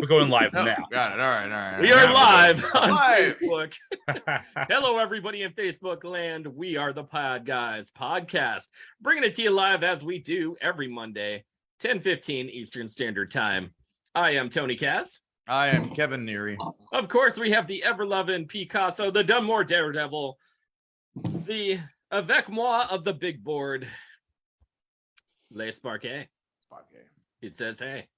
We're going live now. Got it. All right. We are live on Live. Facebook. Hello, everybody in Facebook land. We are the Podguyz Podcast, bringing it to you live as we do every Monday, 10:15 Eastern Standard Time. I am Tony Cass. I am Kevin Neary. Of course, we have the ever-loving Picasso, the Dunmore Daredevil, the avec moi of the big board, Les Sparquet. He says, hey.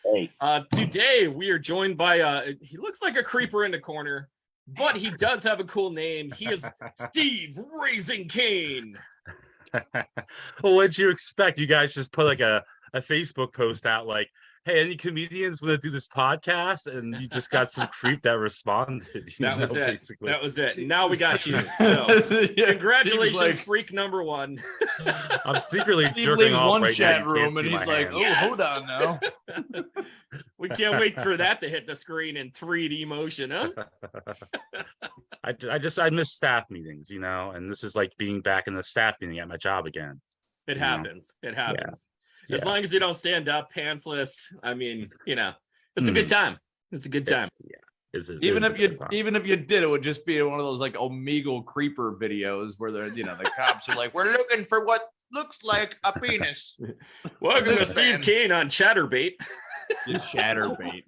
Hey. Today we are joined by he looks like a creeper in the corner, but he does have a cool name. He is Steve Raising Cain. Well, what'd you expect? You guys just put like a Facebook post out like, hey, any comedians want to do this podcast? And you just got some creep that responded. That was it. Basically. That was it. Now we got you. So, congratulations, freak number one. I'm secretly Steve jerking leaves off one right chat now. room and he's like, "Oh, Yes. hold on now." We can't wait for that to hit the screen in 3D motion, huh? I miss staff meetings, and this is like being back in the staff meeting at my job again. It happens. It happens. Yeah. As long as you don't stand up pantsless, I mean, it's a good time. It's a good time. Yeah. Even if you did, it would just be one of those like Omegle creeper videos where they're the cops are like, "We're looking for what looks like a penis." Welcome to Steve Cain on Chatterbait. Chatterbait.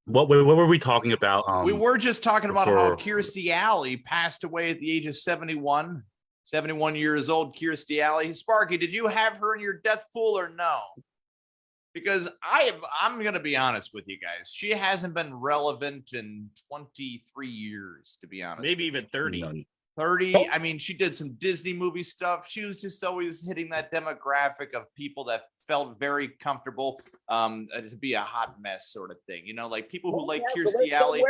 What were we talking about? We were just talking about how before- Kirstie Alley passed away at the age of 71. 71 years old, Kirstie Alley. Sparky, did you have her in your death pool or no? Because I'm going to be honest with you guys. She hasn't been relevant in 23 years, to be honest. Maybe even 30. 30. I mean, she did some Disney movie stuff. She was just always hitting that demographic of people that felt very comfortable to be a hot mess sort of thing. Like people who like Kirstie Alley.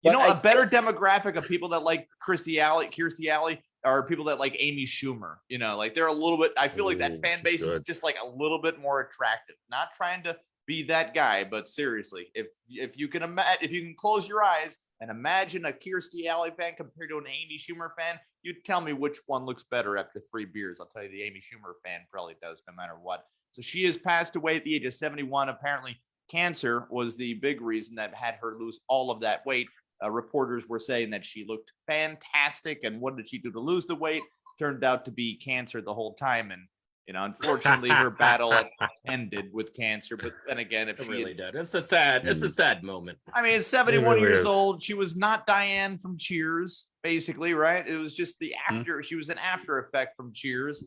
A better demographic of people that like Kirstie Alley are people that like Amy Schumer. They're a little bit. I feel like that fan base is just like a little bit more attractive. Not trying to be that guy, but seriously, if you can close your eyes and imagine a Kirstie Alley fan compared to an Amy Schumer fan, you tell me which one looks better after 3 beers. I'll tell you the Amy Schumer fan probably does, no matter what. So she has passed away at the age of 71. Apparently, cancer was the big reason that had her lose all of that weight. Reporters were saying that she looked fantastic, and what did she do to lose the weight? Turned out to be cancer the whole time, and unfortunately, her battle ended with cancer. But then again, if It she really did. It's a sad moment. I mean, 71 really years is. old. She was not Diane from Cheers, basically, right? It was just the after. She was an after effect from Cheers.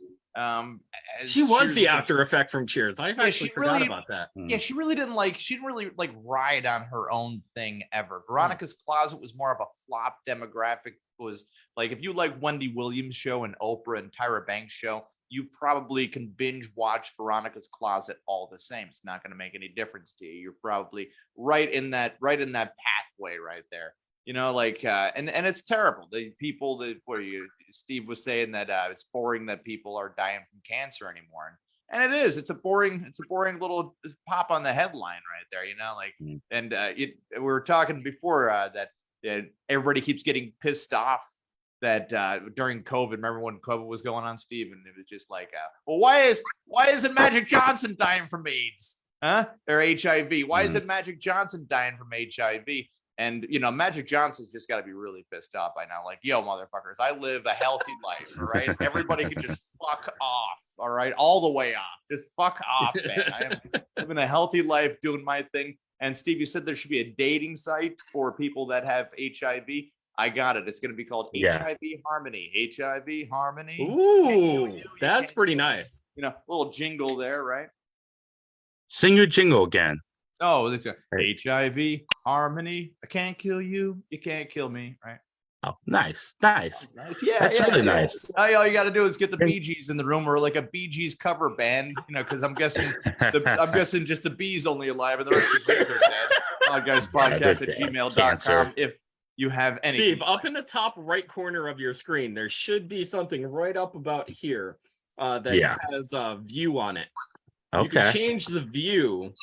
She was the after effect from Cheers. I actually forgot about that. Yeah, she didn't really ride on her own thing ever. Veronica's Closet was more of a flop demographic. It was like if you like Wendy Williams' show and Oprah and Tyra Banks' show, you probably can binge watch Veronica's Closet all the same. It's not going to make any difference to you. You're probably right in that pathway right there. And it's terrible. The people Steve was saying that it's boring that people are dying from cancer anymore. And it is. It's a boring little pop on the headline right there, And we were talking before that everybody keeps getting pissed off that during COVID, remember when COVID was going on, Steve, and it was just like, well, why isn't Magic Johnson dying from AIDS? Huh? Or HIV? Why isn't Magic Johnson dying from HIV? And, Magic Johnson's just got to be really pissed off by now. Like, yo, motherfuckers, I live a healthy life, all right? Everybody can just fuck off, all right? All the way off. Just fuck off, man. I am living a healthy life, doing my thing. And, Steve, you said there should be a dating site for people that have HIV. I got it. It's going to be called HIV Harmony. HIV Harmony. Ooh, that's pretty nice. Little jingle there, right? Sing your jingle again. Oh, it's HIV Harmony. I can't kill you. You can't kill me, right? Oh, nice. Yeah, that's really nice. All you got to do is get the Bee Gees in the room, or like a Bee Gees cover band, because I'm guessing just the Bees only alive and the rest of the Gees are dead. Podguyzpodcast@gmail.com. If you have any, Steve, up in the top right corner of your screen, there should be something right up about here that has a view on it. Okay. You can change the view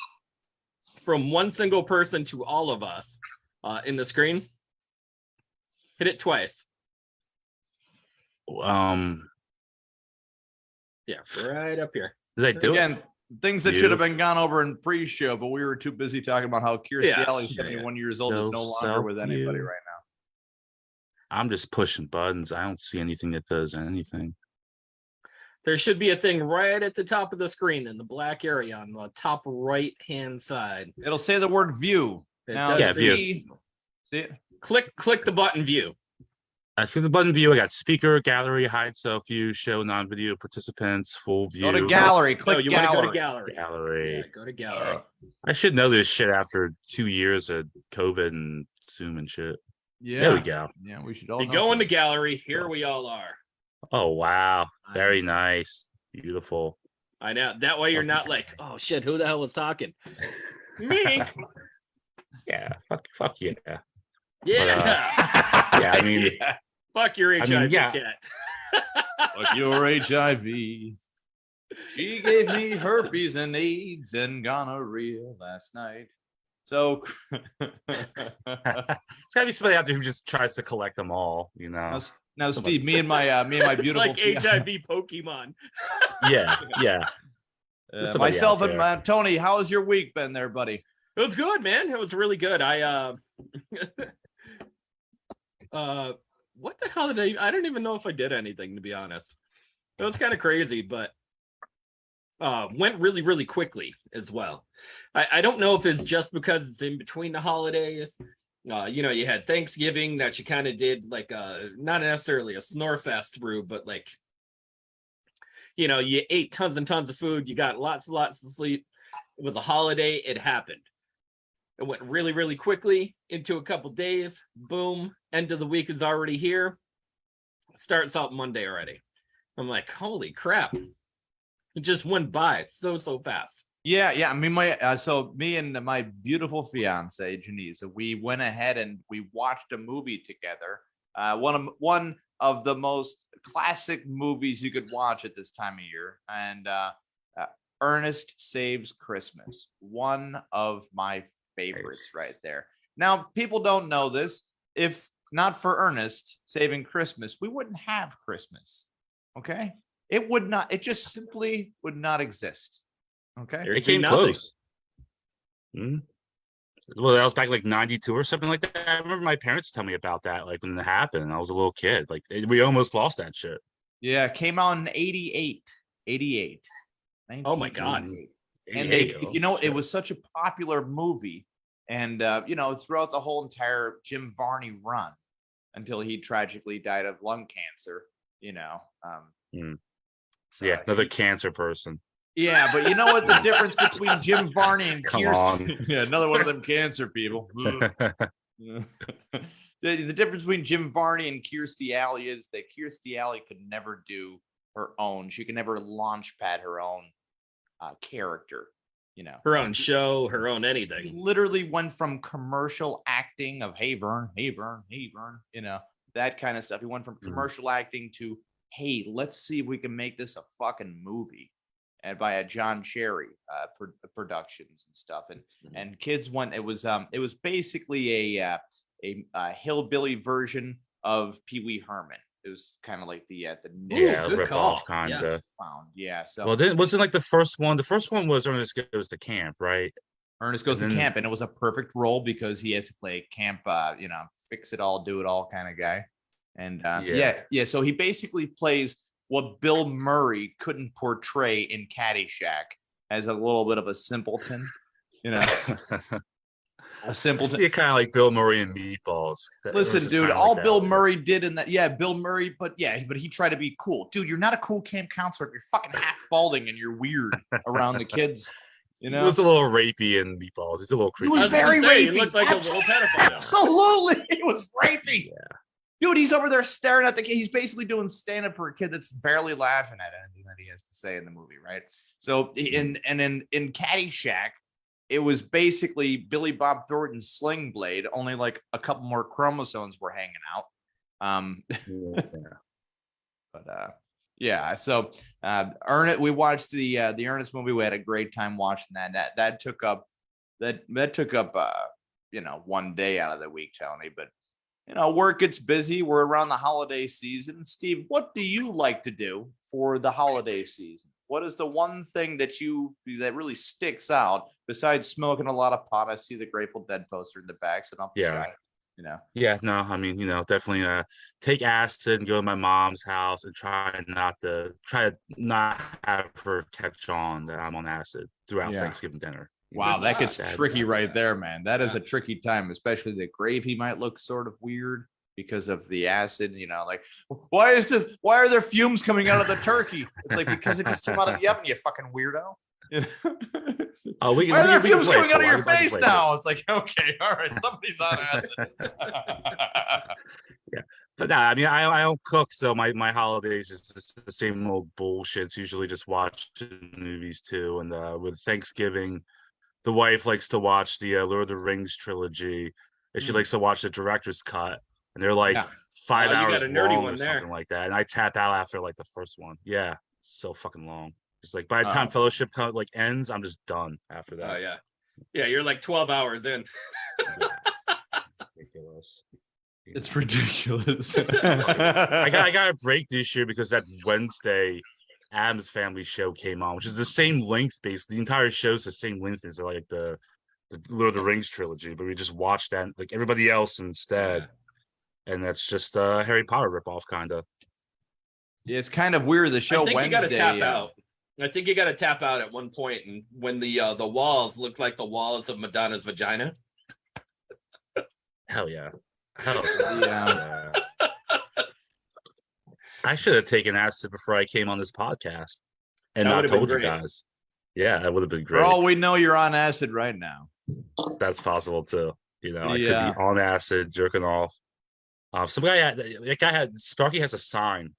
from one single person to all of us in the screen. Hit it twice. Yeah, right up here. Did I do again, it? things that should have been gone over in pre-show, but we were too busy talking about how Kirstie Alley, 71 years old, is no longer with anybody right now. I'm just pushing buttons. I don't see anything that does anything. There should be a thing right at the top of the screen in the black area on the top right-hand side. It'll say the word view. Now, view. See it? Click the button view. Through the button view, I got speaker, gallery, hide self view, show non-video participants, full view. Go to gallery. Click you gallery. Want to go to gallery. Gallery. Yeah, go to gallery. I should know this shit after 2 years of COVID and Zoom and shit. Yeah. There we go. Yeah, we should all You go into gallery. Here we all are. Oh, wow. Very nice. Beautiful. I know. That way you're not like, oh, shit, who the hell was talking? Me. Yeah. Fuck yeah. Yeah. Yeah, I mean... Fuck your HIV cat. Fuck your HIV. She gave me herpes and AIDS and gonorrhea last night. So it's gotta be somebody out there who just tries to collect them all, you know. Now Steve, me and my beautiful like HIV Pokemon. yeah. Myself and Tony, how has your week been there, buddy? It was good, man. It was really good. What the hell did I don't even know if I did anything, to be honest. It was kind of crazy, but went really, really quickly as well. I don't know if it's just because it's in between the holidays. You had Thanksgiving that you kind of did like not necessarily a snore fest through, but like, you ate tons and tons of food. You got lots and lots of sleep. It was a holiday. It happened. It went really, really quickly into a couple days. Boom. End of the week is already here. Starts out Monday already. I'm like, holy crap. It just went by so fast. Yeah. I mean, me and my beautiful fiance, Janice, we went ahead and we watched a movie together. One of the most classic movies you could watch at this time of year. And Ernest Saves Christmas. One of my favorites right there. Now, people don't know this. If not for Ernest saving Christmas, we wouldn't have Christmas. Okay? It would not. It just simply would not exist. Okay? It came close. Well, that was back like 92 or something like that. I remember my parents tell me about that, like when it happened. I was a little kid. Like we almost lost that shit. Yeah, it came out in 88. Oh my God. And it was such a popular movie. And, throughout the whole entire Jim Varney run until he tragically died of lung cancer, So yeah, another cancer person. Yeah, but you know what the difference between Jim Varney and Kirstie? Yeah, another one of them cancer people. The difference between Jim Varney and Kirstie Alley is that Kirstie Alley could never do her own. She could never launch pad her own character. Her own show, her own anything. He literally went from commercial acting of hey Vern, that kind of stuff. He went from commercial acting to hey, let's see if we can make this a fucking movie, and by a John Cherry productions and stuff. And kids went. It was basically a hillbilly version of Pee Wee Herman. It was kind of like the rip off kind of. Yeah. So well, then wasn't like the first one. The first one was Ernest Goes to Camp, right? Ernest Goes to Camp, and it was a perfect role because he has to play camp, fix it all, do it all kind of guy. And so he basically plays what Bill Murray couldn't portray in Caddyshack as a little bit of a simpleton, A simpleton. I see it kind of like Bill Murray and Meatballs. Listen, dude, all like Bill Murray did in that, Bill Murray, but he tried to be cool. Dude, you're not a cool camp counselor. You're fucking half balding and you're weird around the kids. It was a little rapey in Meatballs. It's a little creepy. It was very rapey. He looked like a little pedophile. Absolutely, it was rapey. Yeah. Dude, he's over there staring at the kid. He's basically doing stand-up for a kid that's barely laughing at anything that he has to say in the movie, right? So in Caddyshack, it was basically Billy Bob Thornton's Sling Blade, only like a couple more chromosomes were hanging out. So Ernest, we watched the Ernest movie. We had a great time watching that. That took up one day out of the week, Tony. But work gets busy. We're around the holiday season. Steve, what do you like to do for the holiday season? what is the one thing that really sticks out besides smoking a lot of pot? I see the Grateful Dead poster in the back, so don't be shy. Yeah, no, I mean, definitely take acid and go to my mom's house and try to not have her catch on that I'm on acid throughout Thanksgiving dinner. Wow, that gets tricky right there, man. That is a tricky time, especially the gravy might look sort of weird because of the acid, like why are there fumes coming out of the turkey? It's like because it just came out of the oven, you fucking weirdo. Oh, why are there fumes coming out of your face now? It's like, okay, all right, somebody's on acid. Yeah, but nah, I mean, I don't cook, so my holidays is just the same old bullshit. It's usually just watching movies too, and with Thanksgiving, the wife likes to watch the Lord of the Rings trilogy, and she likes to watch the director's cut, and they're like 5 hours long or something like that, and I tap out after like the first one. Yeah, so fucking long. It's like by the time Fellowship ends, I'm just done after that. Oh yeah, you're like 12 hours in. Ridiculous. It's ridiculous. I got a break this year because that Wednesday Addams Family show came on, which is the same length basically. The entire show's the same length as like the Lord of the Rings trilogy, but we just watched that like everybody else instead. And that's just a Harry Potter ripoff, kind of. Yeah, it's kind of weird. The show Wednesday. You gotta tap out. I think you got to tap out at one point, and when the walls look like the walls of Madonna's vagina. Hell yeah. I should have taken acid before I came on this podcast and not told you guys. Yeah, that would have been great. For all we know, you're on acid right now. That's possible too. I could be on acid, jerking off. Some guy Sparky has a sign.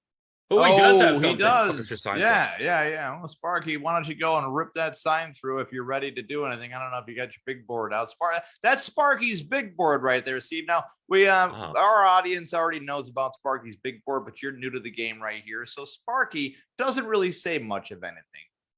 Oh, he does have something. He does. Yeah. Well, Sparky, why don't you go and rip that sign through if you're ready to do anything? I don't know if you got your big board out. That's Sparky's big board right there, Steve. Now, our audience already knows about Sparky's big board, but you're new to the game right here. So Sparky doesn't really say much of anything,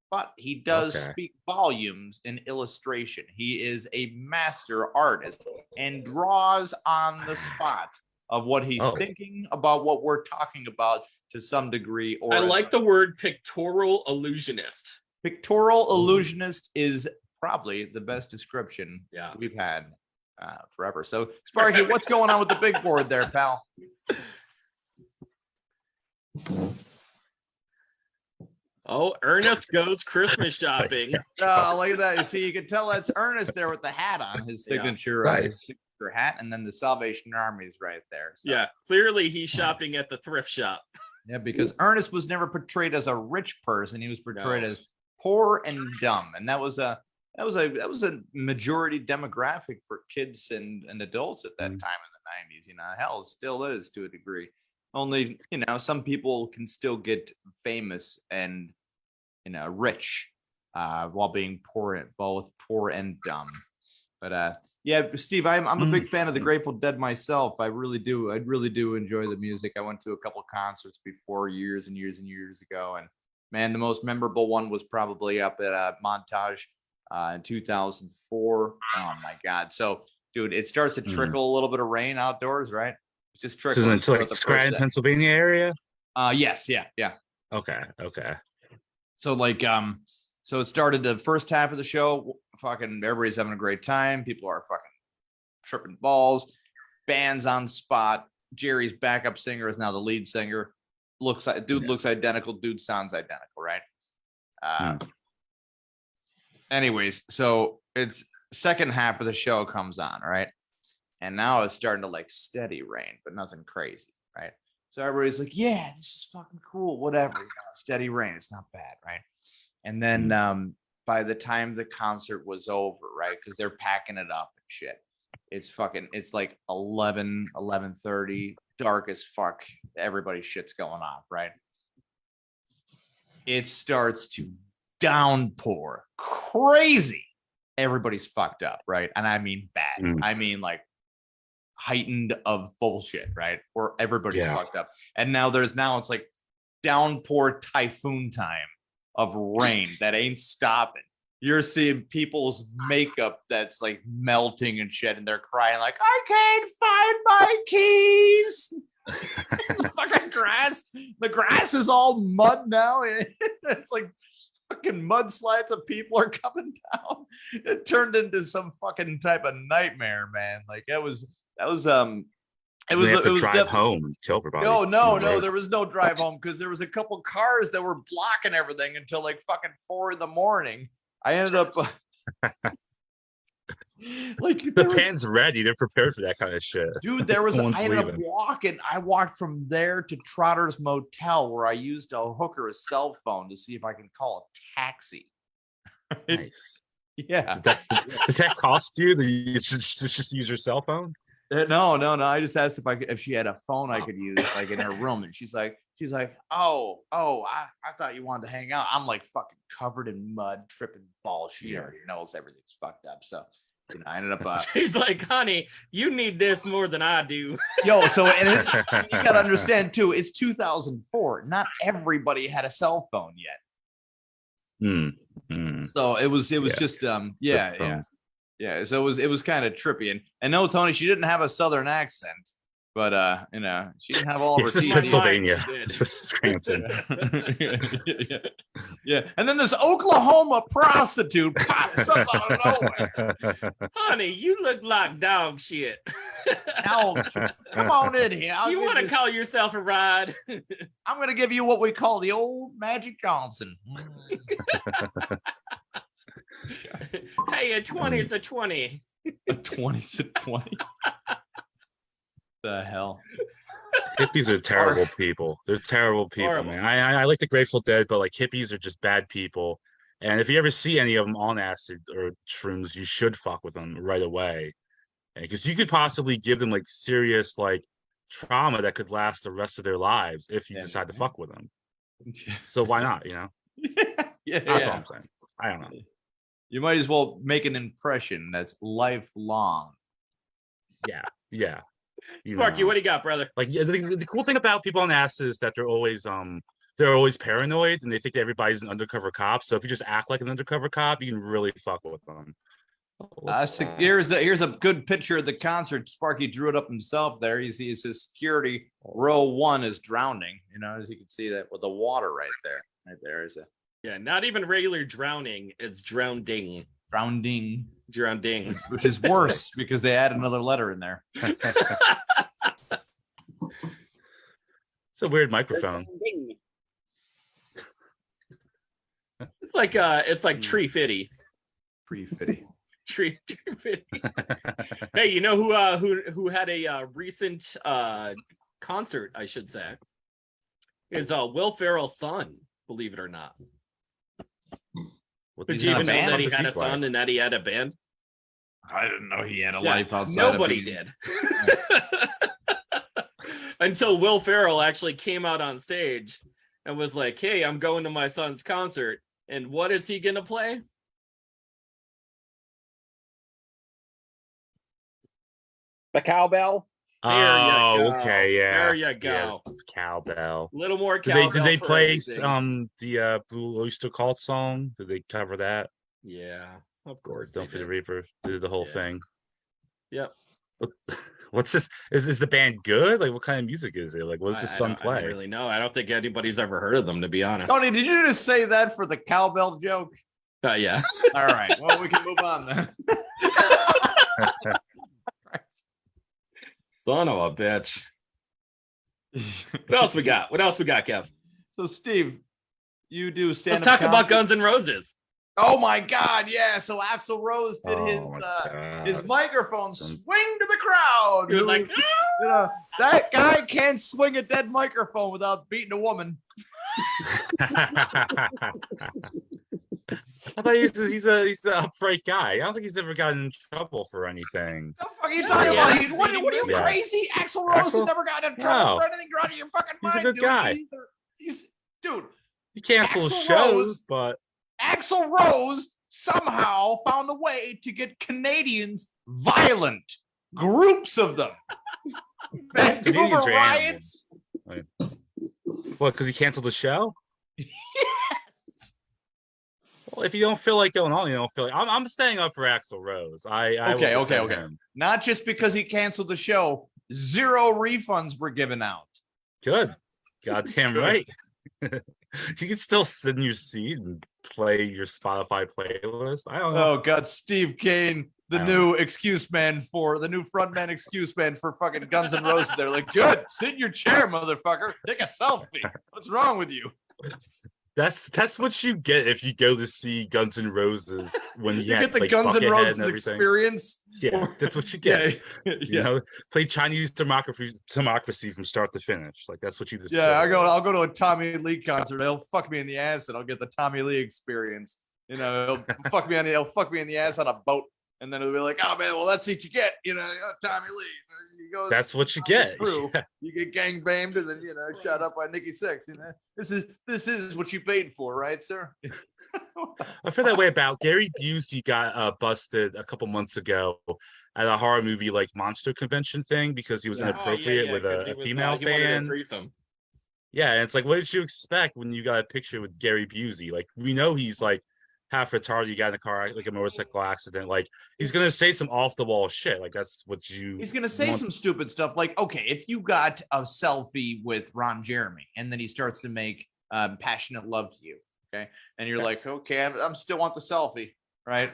but he does speak volumes in illustration. He is a master artist and draws on the spot of what he's thinking about what we're talking about to some degree. Or I like the word pictorial illusionist. Pictorial illusionist is probably the best description we've had forever. So, Sparky, what's going on with the big board there, pal? Oh, Ernest goes Christmas shopping. Oh, look at that. You see, you can tell that's Ernest there with the hat on, his signature, his signature hat, and then the Salvation Army is right there. So. Yeah, clearly he's shopping at the thrift shop. Yeah, because Ernest was never portrayed as a rich person. He was portrayed as poor and dumb, and that was a majority demographic for kids and adults at that time in the 90s. Hell, it still is to a degree. Only, some people can still get famous and rich while being both poor and dumb. But Steve, I'm a big fan of the Grateful Dead myself. I really do enjoy the music. I went to a couple concerts before years and years and years ago, and man, the most memorable one was probably up at Montage in 2004. Oh my God! So, dude, it starts to trickle a little bit of rain outdoors, right? It's just trickling. This is like Scranton, Pennsylvania area. Yes, yeah. Okay. So so it started the first half of the show. Fucking everybody's having a great time. People are fucking tripping balls. Band's on spot. Jerry's backup singer is now the lead singer. Looks identical. Dude sounds identical, right? Anyways, so it's second half of the show comes on, right? And now it's starting to like steady rain, but nothing crazy, right? So everybody's like, yeah, this is fucking cool, whatever. Steady rain, it's not bad, right? And then by the time the concert was over, right? Because they're packing it up and shit. It's like 11:30, dark as fuck. Everybody's shit's going off, right? It starts to downpour. Crazy. Everybody's fucked up, right? And I mean bad. I mean like heightened of bullshit, right? Where everybody's fucked up. And now it's like downpour typhoon time of rain that ain't stopping. You're seeing people's makeup that's like melting and shit, and they're crying like, I can't find my keys. The fucking grass. The grass is all mud now. It's like fucking mudslides of people are coming down. It turned into some fucking type of nightmare, man. Like it was drive home and kill everybody. No, there was no drive home because there was a couple cars that were blocking everything until like fucking 4 a.m. I ended up like the band's ready. They're prepared for that kind of shit. Dude, I ended up walking. I walked from there to Trotter's Motel where I used a hooker's cell phone to see if I can call a taxi. Nice. Yeah. Does that cost you? You should just use your cell phone? No. I just asked if she had a phone I could use like in her room, and she's like, oh, I thought you wanted to hang out. I'm like fucking covered in mud, tripping balls. She already knows everything's fucked up. So I ended up. She's like, honey, you need this more than I do. Yo, so and it's you gotta understand too. It's 2004. Not everybody had a cell phone yet. So it was just yeah. So it was kind of trippy, and no, Tony, she didn't have a southern accent, but she didn't have all of her This is teeth. Pennsylvania. This is Scranton. Yeah. And then this Oklahoma prostitute pops up out of nowhere. Honey, you look like dog shit. Now, come on in here. You want to call yourself a ride? I'm going to give you what we call the old Magic Johnson. Hey, a 20 is a 20. A 20's a 20. The hell? Hippies are terrible people. They're terrible people, Horrible. man. I like the Grateful Dead, but like hippies are just bad people. And if you ever see any of them on acid or shrooms, you should fuck with them right away, because you could possibly give them like serious like trauma that could last the rest of their lives if you decide to fuck with them. So why not? That's all I'm saying. I don't know. You might as well make an impression that's lifelong. Yeah. Sparky, what do you got, brother? Like the cool thing about people on acid is that they're always paranoid and they think that everybody's an undercover cop. So if you just act like an undercover cop, you can really fuck with them. Here's a good picture of the concert. Sparky drew it up himself there. He sees his security row 1 is drowning. As you can see that with the water right there. Right there is a not even regular drowning, it's drowning. Drowning. Which is worse because they add another letter in there. It's a weird microphone. It's like tree fitty. Tree fitty. Hey, you know who had a recent concert, I should say, is Will Ferrell's son, believe it or not. Did you even know that he had a son and that he had a band? I didn't know he had a life outside. Nobody did. Until Will Ferrell actually came out on stage and was like, hey, I'm going to my son's concert. And what is he going to play? The cowbell. Okay, yeah. There you go. Yeah, cowbell. A little more cowbell. Did they play everything. the Blue Oyster Cult song? Did they cover that? Yeah, of course. Don't Fear the Reaper. They did the whole thing. Yep. What's this? Is the band good? Like, what kind of music is it? Like, what does the son play? I don't really know. I don't think anybody's ever heard of them, to be honest. Tony, did you just say that for the cowbell joke? Yeah. All right. Well, we can move on then. Son of a bitch. What else we got, Kev? So, Steve, you do stand-up. Let's talk about Guns N' Roses. Oh my God, yeah. So Axl Rose did his microphone swing to the crowd. He was like, that guy can't swing a dead microphone without beating a woman. I thought he's an upright guy. I don't think he's ever gotten in trouble for anything. What the fuck are you talking about? What are you crazy? Axl Rose has never gotten in trouble for anything. You're out of your fucking mind. He's a good guy. Dude. He cancels shows, but Axl Rose somehow found a way to get Canadians violent. Groups of them. Vancouver riots. What, because he canceled the show? Well, if you don't feel like going on, you don't feel like I'm staying up for Axl Rose. Okay. Him. Not just because he canceled the show. 0 refunds were given out. Good. Goddamn right. You can still sit in your seat and play your Spotify playlist. I don't know. Oh God, Steve Cain, the new frontman excuse man for fucking Guns N' Roses. They're like, good, sit in your chair, motherfucker. Take a selfie. What's wrong with you? That's what you get if you go to see Guns N' Roses when you get the like, Guns N' Buckethead Roses and everything. experience. Yeah, that's what you get. Yeah. You know, play Chinese democracy from start to finish. Like that's what you just. Yeah, I'll go to a Tommy Lee concert. They'll fuck me in the ass, and I'll get the Tommy Lee experience. You know, they'll fuck me in the ass on a boat, and then it'll be like, oh man, well that's what you get. You know, Tommy Lee. You go. That's what you get. Yeah. You get gang banged and then shot up by Nikki Sixx. You know, this is what you paid for, right, sir? I feel that way about Gary Busey. Got busted a couple months ago at a horror movie like monster convention thing because he was inappropriate with a female fan. Yeah, and it's like, what did you expect when you got a picture with Gary Busey? Like, we know he's like half retarded. You got in a car, like a motorcycle accident. Like, he's gonna say some off the wall shit. Like, that's what he's gonna say some stupid stuff. Like, okay, if you got a selfie with Ron Jeremy and then he starts to make passionate love to you, okay, and you're like, okay, I'm still want the selfie, right?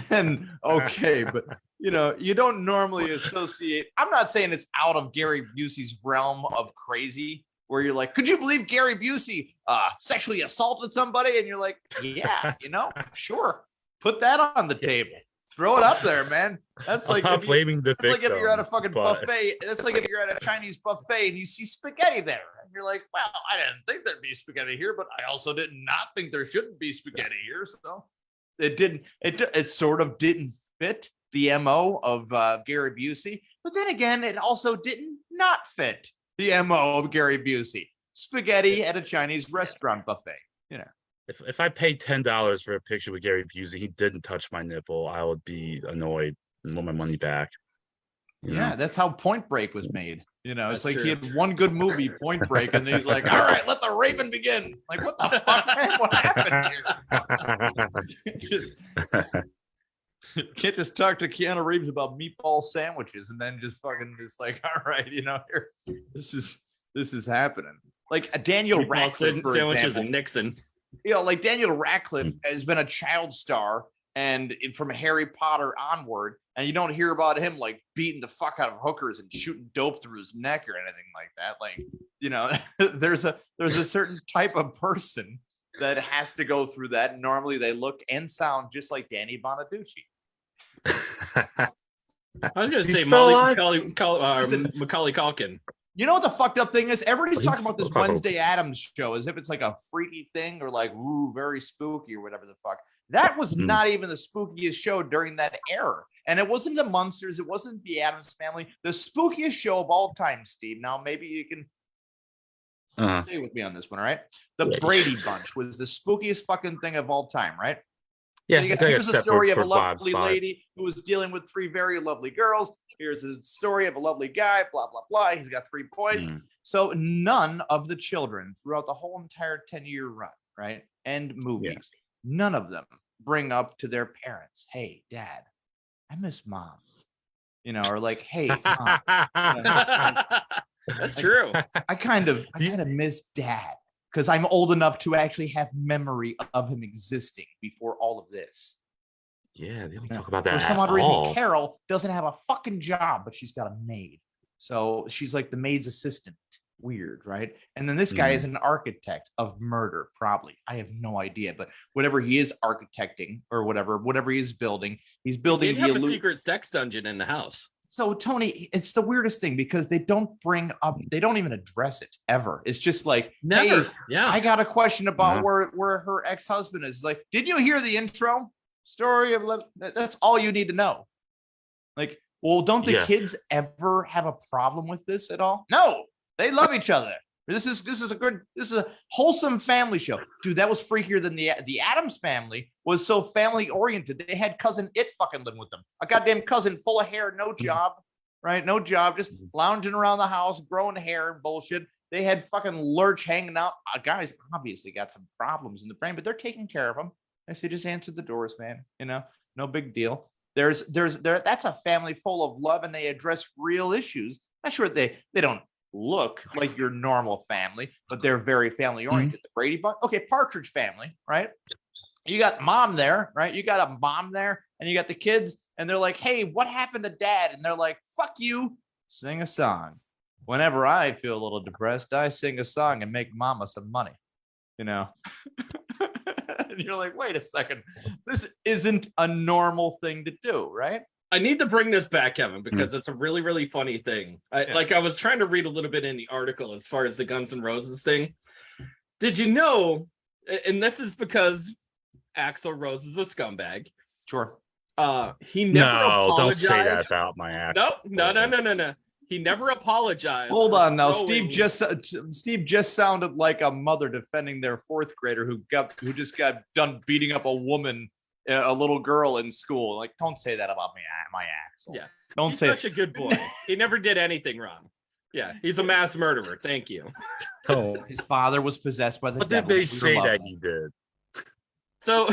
Then okay, but you don't normally associate. I'm not saying it's out of Gary Busey's realm of crazy, where you're like, could you believe Gary Busey sexually assaulted somebody? And you're like, yeah, sure, put that on the table, throw it up there, man. That's like I'm blaming the victim. Like if you're at a fucking buffet. That's like if you're at a Chinese buffet and you see spaghetti there, and you're like, well, I didn't think there'd be spaghetti here, but I also did not think there shouldn't be spaghetti here, so. It sort of didn't fit the MO of Gary Busey, but then again, it also didn't not fit the MO of Gary Busey. Spaghetti at a Chinese restaurant buffet, If I paid $10 for a picture with Gary Busey, he didn't touch my nipple, I would be annoyed and want my money back. Yeah, that's how Point Break was made. It's like true. He had one good movie, Point Break, and he's like, all right, let the raping begin. Like, what the fuck, man? What happened here? Can't just talk to Keanu Reeves about meatball sandwiches and then just like, all right, here, this is happening. Like Daniel meatball Radcliffe, for sandwiches example. And Nixon. Like Daniel Radcliffe has been a child star and from Harry Potter onward, and you don't hear about him like beating the fuck out of hookers and shooting dope through his neck or anything like that. Like, there's a certain type of person that has to go through that. Normally they look and sound just like Danny Bonaducci. I was going to say Macaulay Culkin. You know what the fucked up thing is? Everybody's talking about this Wednesday Addams show as if it's like a freaky thing or like, ooh, very spooky or whatever the fuck. That was not even the spookiest show during that era. And it wasn't the Munsters. It wasn't the Addams Family. The spookiest show of all time, Steve. Now, maybe you can stay with me on this one, all right? The Brady Bunch was the spookiest fucking thing of all time, right? Yeah, so here's a story of a lovely lady who was dealing with 3 very lovely girls. Here's a story of a lovely guy, blah, blah, blah. He's got 3 boys. So none of the children throughout the whole entire 10-year run, right, and movies, none of them bring up to their parents, hey, Dad, I miss Mom. Or like, hey, Mom. That's true. I kind of miss Dad. Because I'm old enough to actually have memory of him existing before all of this. Yeah, they don't talk about that. For some odd reason, Carol doesn't have a fucking job, but she's got a maid. So she's like the maid's assistant. Weird, right? And then this guy is an architect of murder, probably. I have no idea, but whatever he is architecting or whatever he is building, he's building a secret sex dungeon in the house. So Tony, it's the weirdest thing because they don't even address it ever. It's just like, never. Hey, yeah, I got a question about where her ex-husband is. Like, did you hear the intro story of love? That's all you need to know. Like, well, don't the kids ever have a problem with this at all? No, they love each other. This is a wholesome family show. Dude, that was freakier than the Addams Family was so family oriented. They had cousin It fucking living with them. A goddamn cousin full of hair, no job, right? No job, just lounging around the house, growing hair and bullshit. They had fucking Lurch hanging out. Guys obviously got some problems in the brain, but they're taking care of them. I say just answer the doors, man. No big deal. That's a family full of love, and they address real issues. I'm sure they don't look like your normal family, but they're very family oriented. The Brady Bunch, okay, Partridge Family, right? You got mom there, right? You got a mom there, and you got the kids, and they're like, "Hey, what happened to dad?" And they're like, "Fuck you, sing a song." Whenever I feel a little depressed, I sing a song and make mama some money, you know? And you're like, wait a second, this isn't a normal thing to do, right? I need to bring this back, Kevin, because it's a really, really funny thing. I was trying to read a little bit in the article as far as the Guns N' Roses thing. Did you know, and this is because Axl Rose is a scumbag. Sure. He never apologized. Don't say that about my Axl. No. He never apologized. Hold on now. Steve just sounded like a mother defending their fourth grader who just got done beating up a woman, a little girl in school. Like, don't say that about me, my Axl. Yeah. He's such a good boy. He never did anything wrong. Yeah, he's a mass murderer. Thank you. Oh. His father was possessed by the devil. What did they say that he did? So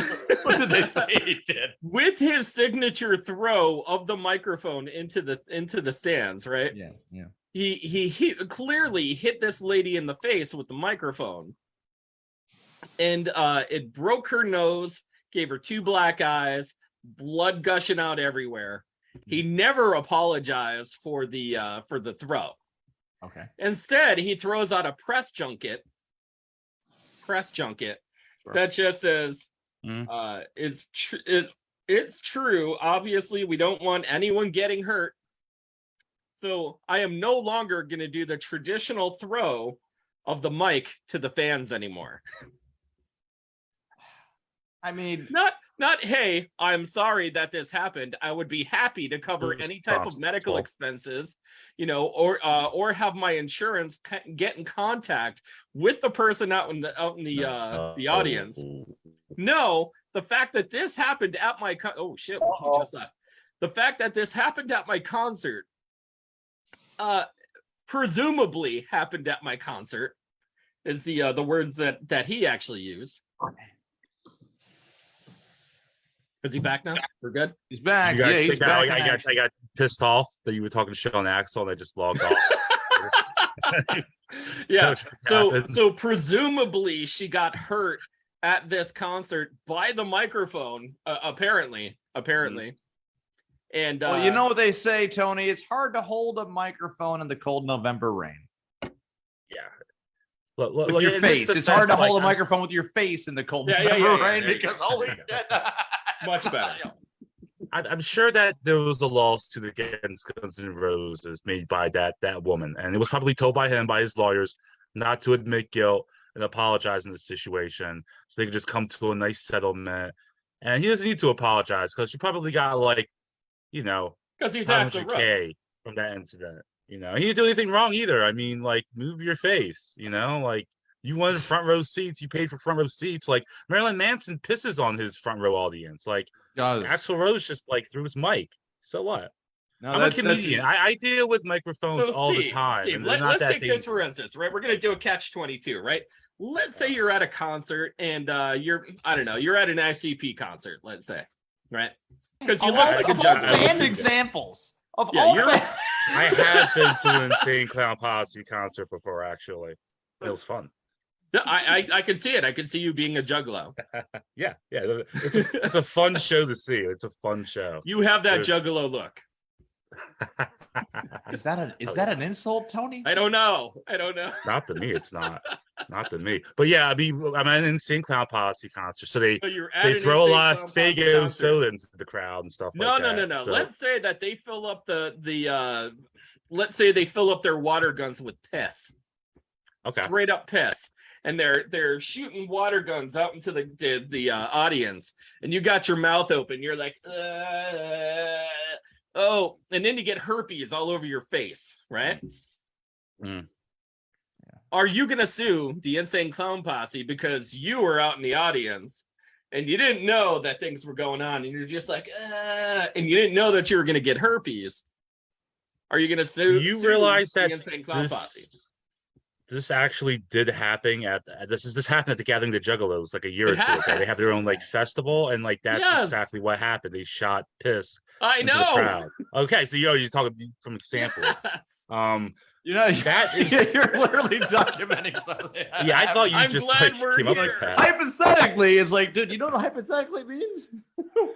what did they say he did? With his signature throw of the microphone into the stands, right? Yeah. He clearly hit this lady in the face with the microphone, and it broke her nose, gave her 2 black eyes, blood gushing out everywhere. He never apologized for the throw. Okay. Instead, he throws out a press junket Sure. that just says, it's true. Obviously, we don't want anyone getting hurt. So I am no longer going to do the traditional throw of the mic to the fans anymore. I mean, not, hey, I'm sorry that this happened. I would be happy to cover any type of medical expenses, or have my insurance get in contact with the person out in the audience. No, the fact that this happened at my he just left. The fact that this happened at my concert, presumably happened at my concert, is the words that he actually used. Is he back now? We're good. He's back. You guys he's back. I got pissed off that you were talking shit on Axl and I just logged off. Yeah. So presumably she got hurt at this concert by the microphone. Apparently. And well, you know what they say, Tony? It's hard to hold a microphone in the cold November rain. Yeah. Look, with your face. It's hard to hold a microphone with your face in the cold November rain because holy shit. Much better. I'm sure that there was a lawsuit against Guns N' Roses made by that woman, and it was probably told by him, by his lawyers, not to admit guilt and apologize in this situation, so they could just come to a nice settlement. And he doesn't need to apologize because she probably got because he's $500K from that incident. He didn't do anything wrong either. I mean, move your face. You wanted front row seats. You paid for front row seats. Marilyn Manson pisses on his front row audience. Axl Rose just threw his mic. So what? No, I'm a comedian. I deal with microphones all the time. Steve, let's take this for instance, right? We're gonna do a catch-22, right? Let's say you're at a concert and you're at an ICP concert, let's say, right? Because you look like a band examples of all bands. I have been to an Insane Clown Posse concert before. Actually, it was fun. I can see it. I can see you being a juggalo. Yeah. It's a fun show to see. It's a fun show. You have that juggalo look. Is that an insult, Tony? I don't know. Not to me, it's not. Not to me. But yeah, I'm an Insane Clown Posse concert, so they throw a lot of Faygo soda into the crowd and stuff. No. So, let's say that they fill up let's say they fill up their water guns with piss. Okay. Straight up piss. And they're shooting water guns out into the audience, and you got your mouth open. You're like, oh, and then you get herpes all over your face, right? Mm. Are you gonna sue the Insane Clown Posse because you were out in the audience and you didn't know that things were going on, and you're just like, and you didn't know that you were gonna get herpes? Are you gonna sue? You realize that the Insane Clown Posse? This actually did happen this happened at the Gathering of the Juggalos a year or two ago. They have their own festival, and that's exactly what happened. They shot piss into the crowd. Okay, so you're talking from example. Yes. You know, That is- you're literally documenting something. Yeah, I thought you I'm just glad like we're came up here. with that. Hypothetically, it's like, dude, you know what hypothetically means?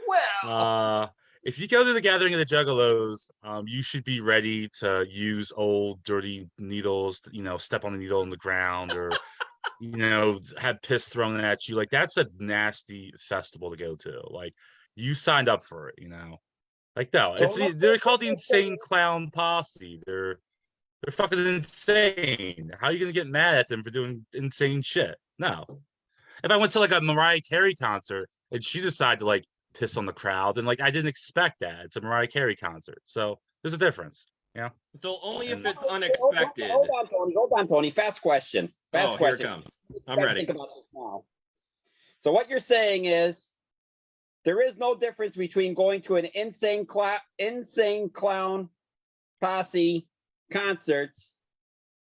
Well, If you go to the gathering of the Juggalos, you should be ready to use old dirty needles. Step on the needle in the ground, or have piss thrown at you. Like that's a nasty festival to go to. Like you signed up for it. Like no, they're called the Insane Clown Posse. They're fucking insane. How are you gonna get mad at them for doing insane shit? No. If I went to like a Mariah Carey concert and she decided to like piss on the crowd, and like I didn't expect that. It's a Mariah Carey concert, so there's a difference. Yeah. So only if it's unexpected. Hold on, Tony. Fast question. Here it comes. I'm ready. Think about this now. So what you're saying is there is no difference between going to an insane clown posse concert.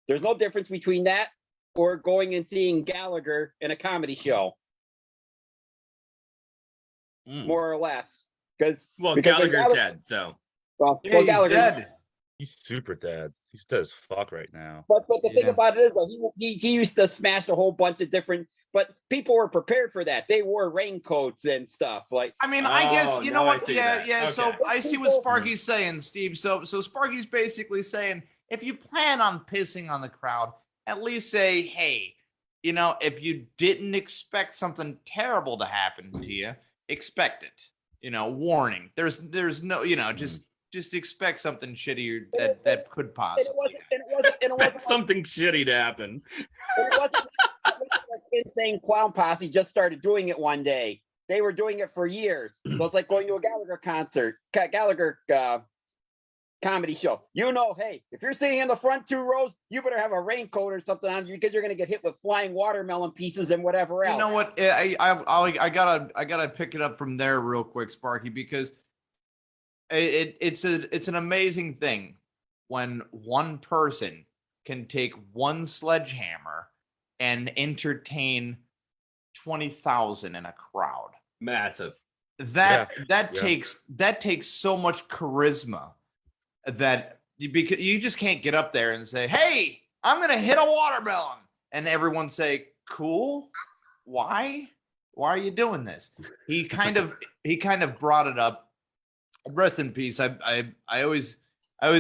There's no difference between that or going and seeing Gallagher in a comedy show. More or less. Because Gallagher's dead, so. Well, yeah, Gallagher's dead. He's super dead. He's dead as fuck right now. But the thing about it is, though, he used to smash a whole bunch of different. But people were prepared for that. They wore raincoats and stuff. Like, I mean, I guess you know what? Yeah. Okay. So I see what Sparky's saying, Steve. So Sparky's basically saying, if you plan on pissing on the crowd, at least say, hey, if you didn't expect something terrible to happen to you, expect it. Warning. There's no, just expect something shitty that could possibly. Expect something shitty to happen. It wasn't like Insane Clown Posse just started doing it one day. They were doing it for years. So it's like going to a Gallagher concert, Gallagher comedy show. Hey, if you're sitting in the front 2 rows, you better have a raincoat or something on you because you're going to get hit with flying watermelon pieces and whatever else. You know what? I gotta pick it up from there real quick, Sparky, because it's an amazing thing when one person can take one sledgehammer and entertain 20,000 in a crowd. Massive. That takes so much charisma that because you just can't get up there and say, "Hey, I'm gonna hit a watermelon," and everyone say, "Cool, why are you doing this?" He kind of brought it up. Rest in peace. I always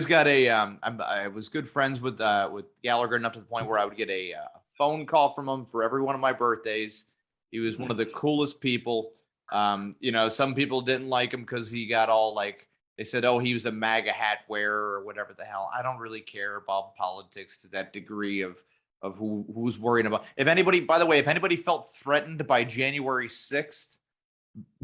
got I was good friends with Gallagher enough to the point where I would get a phone call from him for every one of my birthdays. He was one of the coolest people. Some people didn't like him because he got all like, they said, oh, he was a MAGA hat wearer or whatever the hell. I don't really care about politics to that degree of who's worrying about. If anybody felt threatened by January 6th,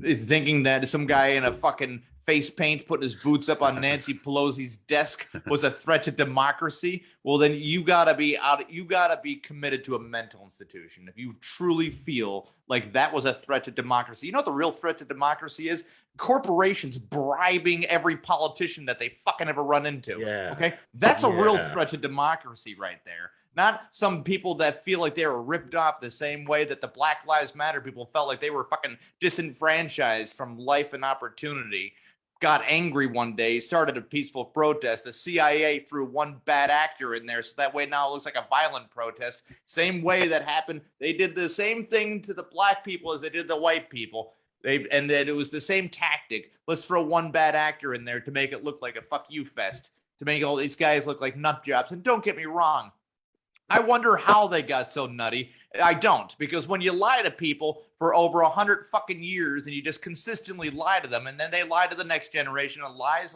thinking that some guy in a fucking face paint putting his boots up on Nancy Pelosi's desk was a threat to democracy, well, then you gotta be committed to a mental institution. If you truly feel like that was a threat to democracy, you know what the real threat to democracy is? Corporations bribing every politician that they fucking ever run into. Yeah. Okay? That's a real threat to democracy right there. Not some people that feel like they were ripped off the same way that the Black Lives Matter people felt like they were fucking disenfranchised from life and opportunity. Got angry one day, started a peaceful protest. The CIA threw one bad actor in there, so that way now it looks like a violent protest. Same way that happened. They did the same thing to the black people as they did the white people. And then it was the same tactic. Let's throw one bad actor in there to make it look like a fuck you fest, to make all these guys look like nut jobs. And don't get me wrong, I wonder how they got so nutty. I don't, because when you lie to people for over 100 fucking years and you just consistently lie to them, and then they lie to the next generation of lies,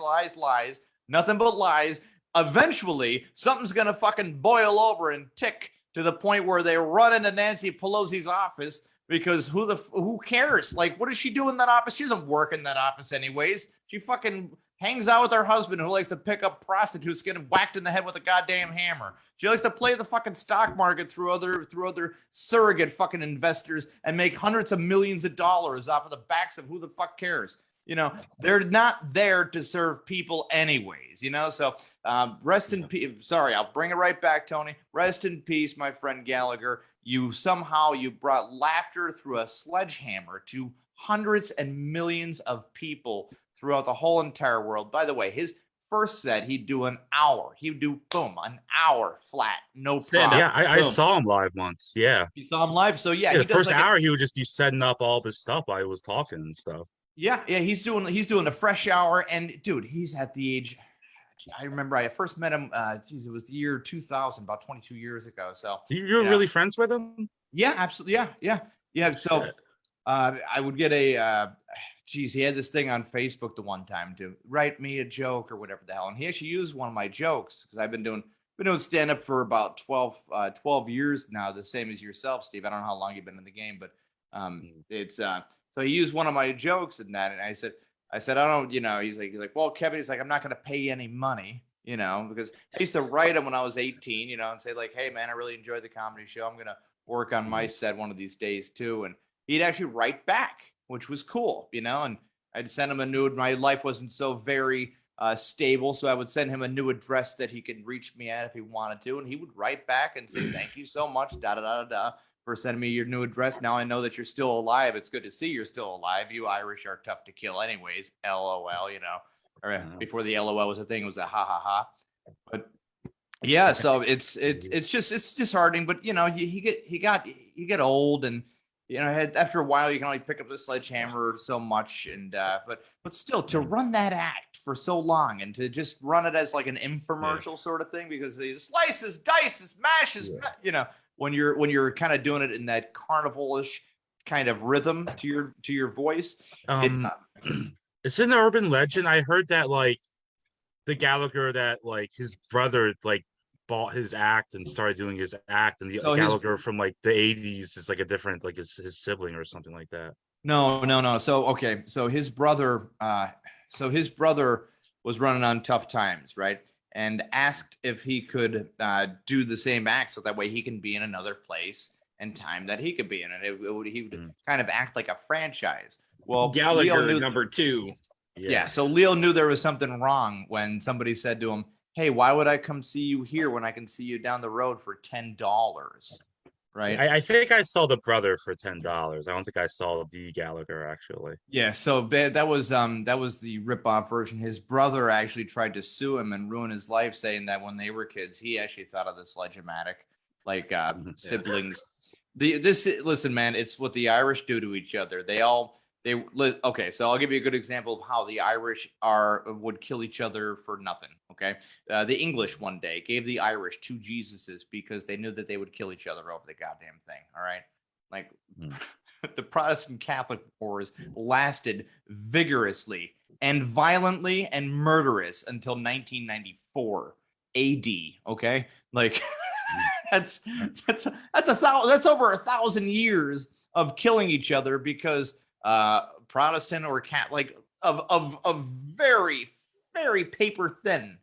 nothing but lies, eventually something's gonna fucking boil over and tick to the point where they run into Nancy Pelosi's office, because who cares? Like, what does she do in that office? She doesn't work in that office anyways. She fucking hangs out with her husband who likes to pick up prostitutes getting whacked in the head with a goddamn hammer. She likes to play the fucking stock market through other surrogate fucking investors and make hundreds of millions of dollars off of the backs of who the fuck cares. They're not there to serve people anyways, So rest in peace. Sorry, I'll bring it right back, Tony. Rest in peace, my friend Gallagher. You brought laughter through a sledgehammer to hundreds and millions of people throughout the whole entire world. By the way, his first set, he'd do an hour. He would do, boom, an hour flat, no Stand problem. up. Yeah, I Boom. saw him live once. Yeah. You saw him live? So, yeah. The he does first like hour, he would just be setting up all this stuff while he was talking and stuff. Yeah, he's doing the fresh hour. And, dude, he's at the age, I remember I first met him, it was the year 2000, about 22 years ago. So You're really friends with him? yeah, absolutely. Yeah. So I would get he had this thing on Facebook the one time to write me a joke or whatever the hell. And he actually used one of my jokes because I've been doing stand-up for about 12 years now, the same as yourself, Steve. I don't know how long you've been in the game, but it's so he used one of my jokes in that. And I said, I don't, he's like, well, Kevin, he's like, I'm not going to pay you any money, because I used to write him when I was 18, and say like, hey man, I really enjoyed the comedy show. I'm going to work on my set one of these days too. And he'd actually write back, which was cool, and I'd send him a new, my life wasn't so very stable. So I would send him a new address that he could reach me at if he wanted to. And he would write back and say, thank you so much, for sending me your new address. Now I know that you're still alive. It's good to see you're still alive. You Irish are tough to kill anyways. LOL, or before the LOL was a thing, it was a ha ha ha. But yeah, so it's disheartening, but you get old, and after a while you can only pick up the sledgehammer so much, and but still to run that act for so long and to just run it as like an infomercial sort of thing, because the slices, dices, mashes, when you're kind of doing it in that carnival-ish kind of rhythm to your voice. It's an urban legend. I heard that like the Gallagher, that like his brother like bought his act and started doing his act, and the Gallagher from like the 80s is like a different, like his sibling or something like that. No. So his brother was running on Tough Times, right? And asked if he could do the same act, so that way he can be in another place and time that he could be in, and he would kind of act like a franchise. Well, Gallagher number 2. Yeah. So Leo knew there was something wrong when somebody said to him, hey, why would I come see you here when I can see you down the road for $10? Right. I think I saw the brother for $10. I don't think I saw the Gallagher actually. Yeah. So that was the ripoff version. His brother actually tried to sue him and ruin his life, saying that when they were kids, he actually thought of the sledge-o-matic, like siblings. Listen, man, it's what the Irish do to each other. Okay, so I'll give you a good example of how the Irish would kill each other for nothing. Okay, the English one day gave the Irish 2 Jesuses because they knew that they would kill each other over the goddamn thing. All right, like the Protestant Catholic wars lasted vigorously and violently and murderous until 1994 AD. Okay, like that's over 1,000 years of killing each other because Protestant or Catholic of very, very paper thin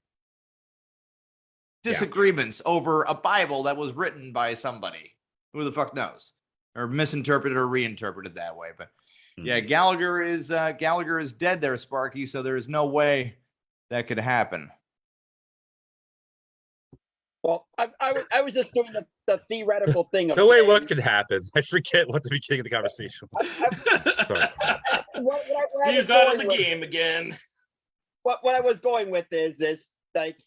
disagreements over a Bible that was written by somebody. Who the fuck knows? Or misinterpreted or reinterpreted that way. But yeah, Gallagher is dead there, Sparky, so there is no way that could happen. Well, I was just doing the theoretical thing of what could happen. I forget what the beginning of the conversation was. Sorry. He's out of the game again. What I was going with is like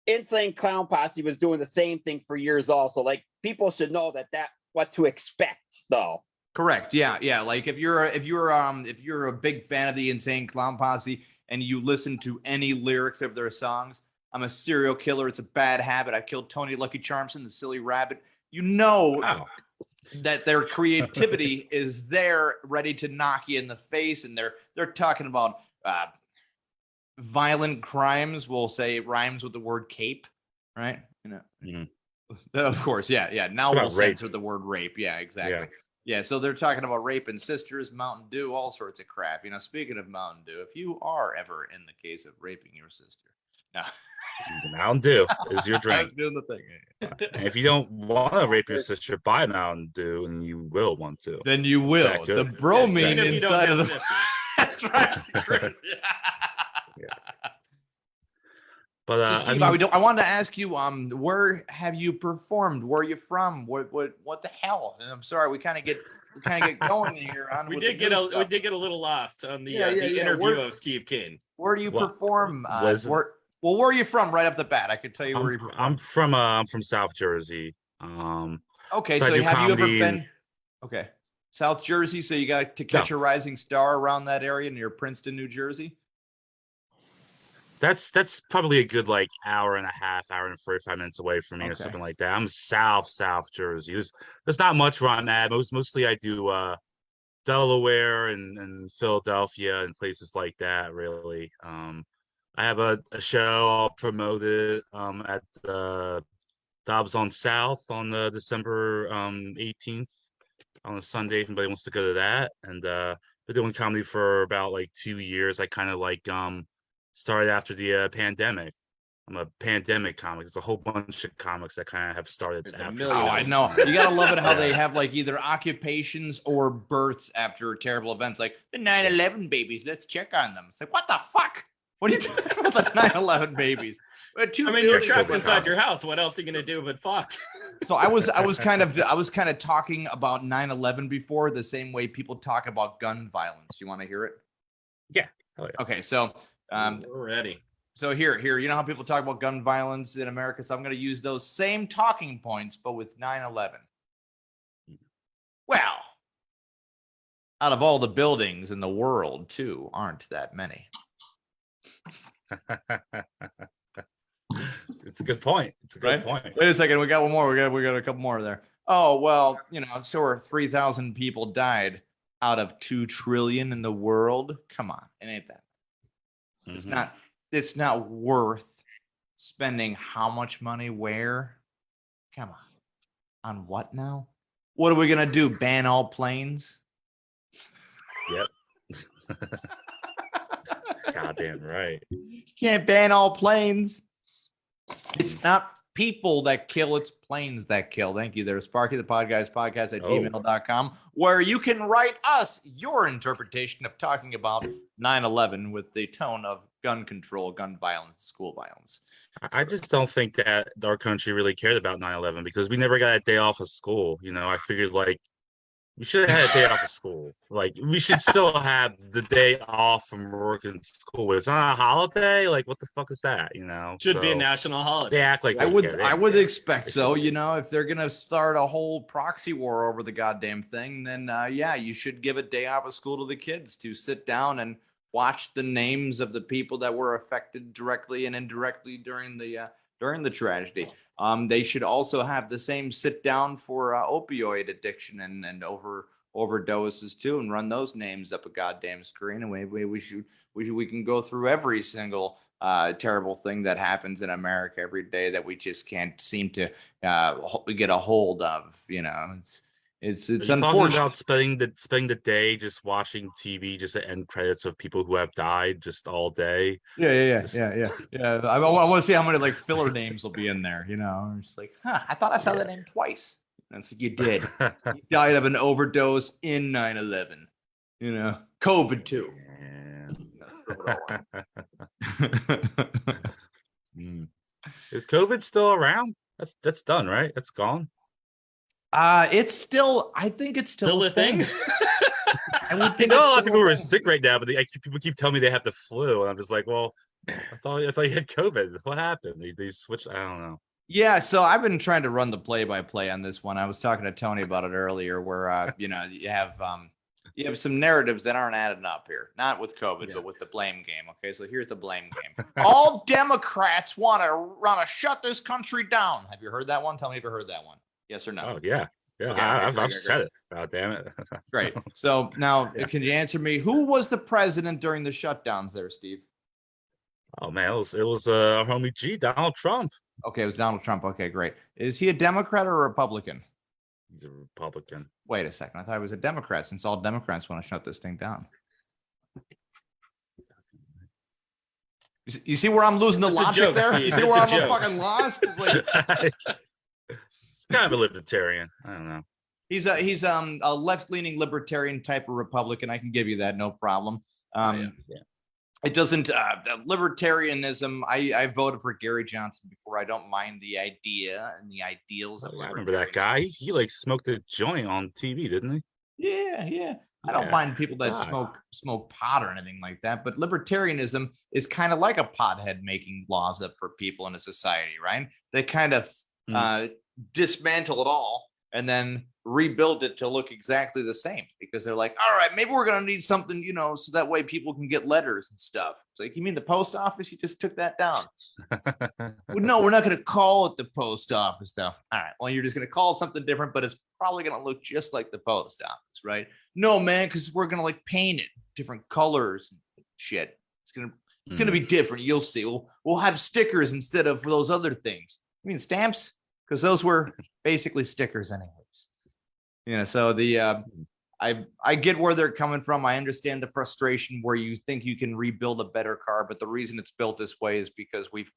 Insane Clown Posse was doing the same thing for years also. Like people should know that what to expect though. Correct. Yeah. Like if you're a big fan of the Insane Clown Posse and you listen to any lyrics of their songs, I'm a serial killer. It's a bad habit. I killed Tony Lucky Charmson, the silly rabbit. That their creativity is there, ready to knock you in the face, and they're talking about violent crimes. We'll say it rhymes with the word cape, right? Of course, yeah. Now we'll censor the word rape. Yeah, exactly. Yeah, so they're talking about raping sisters, Mountain Dew, all sorts of crap. Speaking of Mountain Dew, if you are ever in the case of raping your sister, no. Mountain Dew is your drink. I was doing the thing. And if you don't want to rape your sister, buy Mountain Dew, and you will want to. Then you will. The bromine inside of the. That's right. But so Steve, I wanted to ask you, where have you performed? Where are you from? What the hell? And I'm sorry, we kind of get going here. We did get a little lost on the interview of Steve Cain. Where do you perform? Well, where are you from right off the bat? I could tell you where you're from. I'm from South Jersey. Okay, so so I do have you ever comedy been? Okay, South Jersey. So you got To Catch a Rising Star around that area near Princeton, New Jersey. That's probably a good like hour and a half, hour and 45 minutes away from me or something like that. I'm South Jersey. There's not much around that. Mostly I do Delaware and Philadelphia and places like that. Really, I have a show. I'll promote it at the Dobbs on South on the December 18th on a Sunday. If anybody wants to go to that, and been doing comedy for about like 2 years. I kind of like started after the pandemic. I'm a pandemic comic. There's a whole bunch of comics that kind of have started after. Oh, I know. You gotta love it how they have like either occupations or births after terrible events, like the 9/11 babies. Let's check on them. It's like, what the fuck? What are you talking about the 9/11 babies? I mean, you're trapped inside your house. What else are you gonna do but fuck? So I was kind of talking about 9/11 before, the same way people talk about gun violence. You want to hear it? Yeah. Oh, yeah. Okay, so we're ready. So here, you know how people talk about gun violence in America? So I'm going to use those same talking points, but with 9/11. Well, out of all the buildings in the world, too, aren't that many. It's a good point. It's a good point. Wait a second. We got one more. We got a couple more there. Oh, well, so 3,000 people died out of 2 trillion in the world. Come on. It ain't that. It's not worth spending how much money where? Come on what now? What are we going to do? Ban all planes? Yep. Goddamn right. Can't ban all planes. It's not people that kill, it's planes that kill. Thank you. There's Sparky, the Podguyz Podcast at gmail.com, where you can write us your interpretation of talking about 9/11 with the tone of gun control, gun violence, school violence. I just don't think that our country really cared about 9/11 because we never got a day off of school. I figured like we should have had a day off of school. Like we should still have the day off from work and school. It's not a holiday. Like what the fuck is that? Should be a national holiday. They act like I would expect so. If they're gonna start a whole proxy war over the goddamn thing, then you should give a day off of school to the kids to sit down and watch the names of the people that were affected directly and indirectly during the tragedy. They should also have the same sit down for opioid addiction and overdoses too, and run those names up a goddamn screen. And we can go through every single terrible thing that happens in America every day that we just can't seem to get a hold of. It's unfortunate. About spending the day just watching TV, just the end credits of people who have died just all day. Yeah. I want to see how many like filler names will be in there. It's like, I thought I saw that name twice. That's what you did. You died of an overdose in 9/11. COVID too. Is COVID still around? That's done, right? That's gone. It's still. I think it's still a thing. I would think a lot of people are sick right now, but people keep telling me they have the flu, and I'm just like, well, I thought you had COVID. What happened? They switched. I don't know. Yeah, so I've been trying to run the play-by-play on this one. I was talking to Tony about it earlier, where you have some narratives that aren't adding up here. Not with COVID, but with the blame game. Okay, so here's the blame game. All Democrats want to shut this country down. Have you heard that one? Tell me if you heard that one. Yes or no? Oh, yeah. I've said it. Oh, damn it. Great. So now, can you answer me? Who was the president during the shutdowns there, Steve? Oh, man, it was our homie G, Donald Trump. Okay, it was Donald Trump. Okay, great. Is he a Democrat or a Republican? He's a Republican. Wait a second. I thought he was a Democrat, since all Democrats want to shut this thing down. You see where I'm losing the logic there? You see where I'm fucking lost? It's kind of a libertarian. I don't know. He's a left-leaning libertarian type of Republican. I can give you that, no problem. It doesn't libertarianism. I voted for Gary Johnson before. I don't mind the idea and the ideals of I remember that guy. He like smoked a joint on TV, didn't he? Yeah. I don't mind people that God. smoke pot or anything like that, but libertarianism is kind of like a pothead making laws up for people in a society, right? They kind of dismantle it all and then rebuild it to look exactly the same because they're like, all right, maybe we're going to need something, so that way people can get letters and stuff. It's like, you mean the post office? You just took that down. Well, no, we're not going to call it the post office though. All right. Well, you're just going to call it something different, but it's probably going to look just like the post office, right? No, man, because we're going to like paint it different colors and shit. It's going to be different. You'll see. We'll have stickers instead of those other things. I mean, stamps, because those were basically stickers anyways. So I get where they're coming from. I understand the frustration where you think you can rebuild a better car, but the reason it's built this way is because we've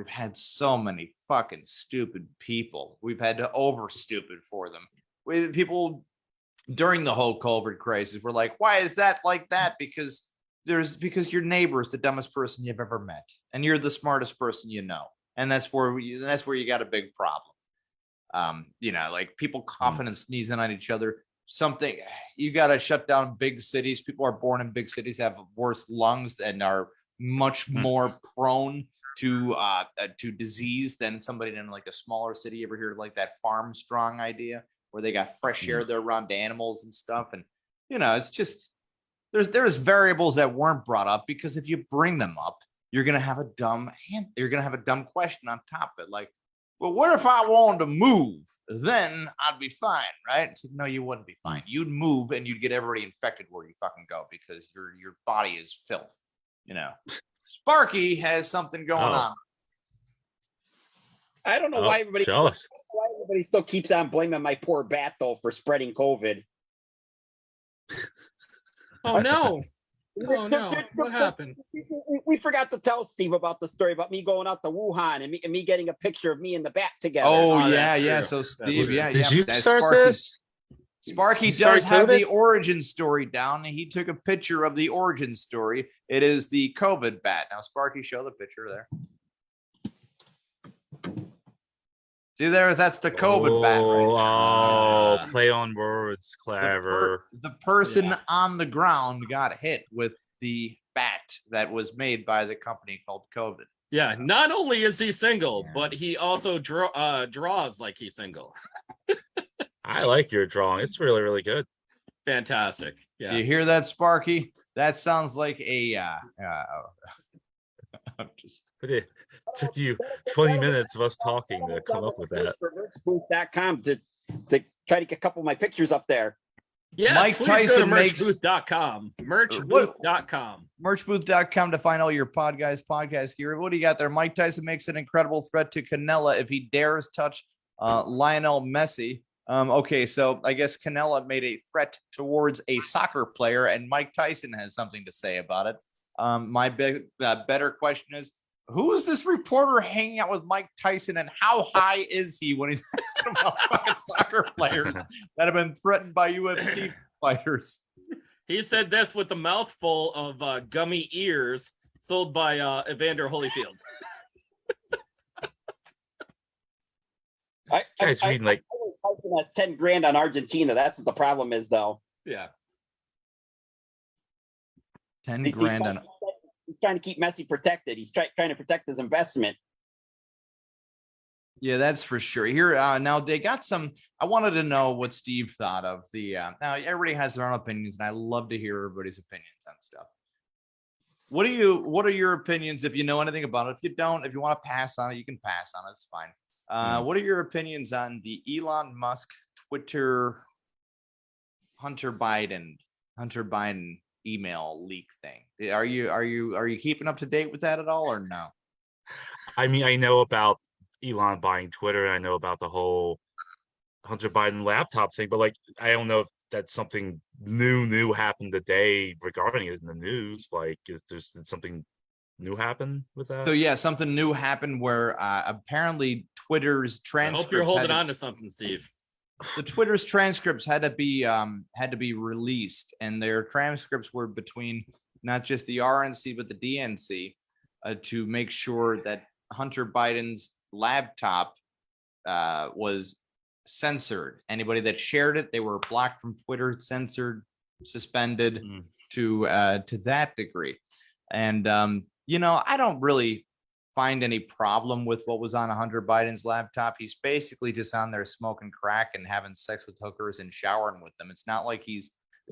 had so many fucking stupid people. We've had to over stupid for them. People during the whole COVID crisis were like, why is that like that? Because your neighbor is the dumbest person you've ever met, and you're the smartest person you know. And that's where you got a big problem. Like people coughing and sneezing on each other. Something you got to shut down big cities. People are born in big cities, have worse lungs, and are much more prone to disease than somebody in like a smaller city. You ever hear like that farm strong idea where they got fresh air there around animals and stuff? And it's just there's variables that weren't brought up because if you bring them up, you're gonna have a dumb question on top of it. Like, well, what if I wanted to move? Then I'd be fine, right? So, no, you wouldn't be fine. You'd move and you'd get everybody infected where you fucking go because your body is filth. Sparky has something going on. I don't know why everybody still keeps on blaming my poor bat though for spreading COVID. Oh no. Oh no! What happened? We forgot to tell Steve about the story about me going out to Wuhan and me getting a picture of me and the bat together. Oh yeah. So Steve, did you start this? Sparky does have the origin story down. He took a picture of the origin story. It is the COVID bat. Now, Sparky, show the picture there. See there, that's the COVID bat. Right there. Play on words, clever. The person on the ground got hit with the bat that was made by the company called COVID. Yeah, not only is he single, but he also draws like he's single. I like your drawing. It's really, really good. Fantastic. Yeah. You hear that, Sparky? That sounds like a I'm just It took you 20 minutes of us talking to come up with that. For merchbooth.com to try to get a couple of my pictures up there. Yeah, Mike Tyson makes merchbooth.com. Merchbooth.com. Merchbooth.com to find all your Podguyz podcast gear. What do you got there? Mike Tyson makes an incredible threat to Canella if he dares touch Lionel Messi. Okay, so I guess Canella made a threat towards a soccer player, and Mike Tyson has something to say about it. My better question is, who is this reporter hanging out with Mike Tyson, and how high is he when he's asking about fucking soccer players that have been threatened by UFC fighters? He said this with a mouthful of gummy ears sold by Evander Holyfield. Guys reading like Tyson has 10 grand on Argentina. That's what the problem is, though. Yeah. 10 grand on. He's trying to keep Messi protected. He's trying to protect his investment. Yeah, that's for sure. Here now they got some. I wanted to know what Steve thought of the. Now everybody has their own opinions, and I love to hear everybody's opinions on stuff. What are your opinions if you know anything about it? If you don't, if you want to pass on it, you can pass on it. It's fine. What are your opinions on the Elon Musk Twitter Hunter Biden email leak thing? Are you keeping up to date with that at all, or no? I mean, I know about Elon buying Twitter, and I know about the whole Hunter Biden laptop thing, but like I don't know if that's something new happened today regarding it in the news. Like, did something new happen with that? So yeah, something new happened where apparently Twitter's transcripts. I hope you're holding on to something, Steve. The Twitter's transcripts had to be released, and their transcripts were between not just the RNC but the DNC to make sure that Hunter Biden's laptop was censored. Anybody that shared it, they were blocked from Twitter, censored, suspended to that degree. And I don't really find any problem with what was on Hunter Biden's laptop. He's basically just on there smoking crack and having sex with hookers and showering with them. It's not like he's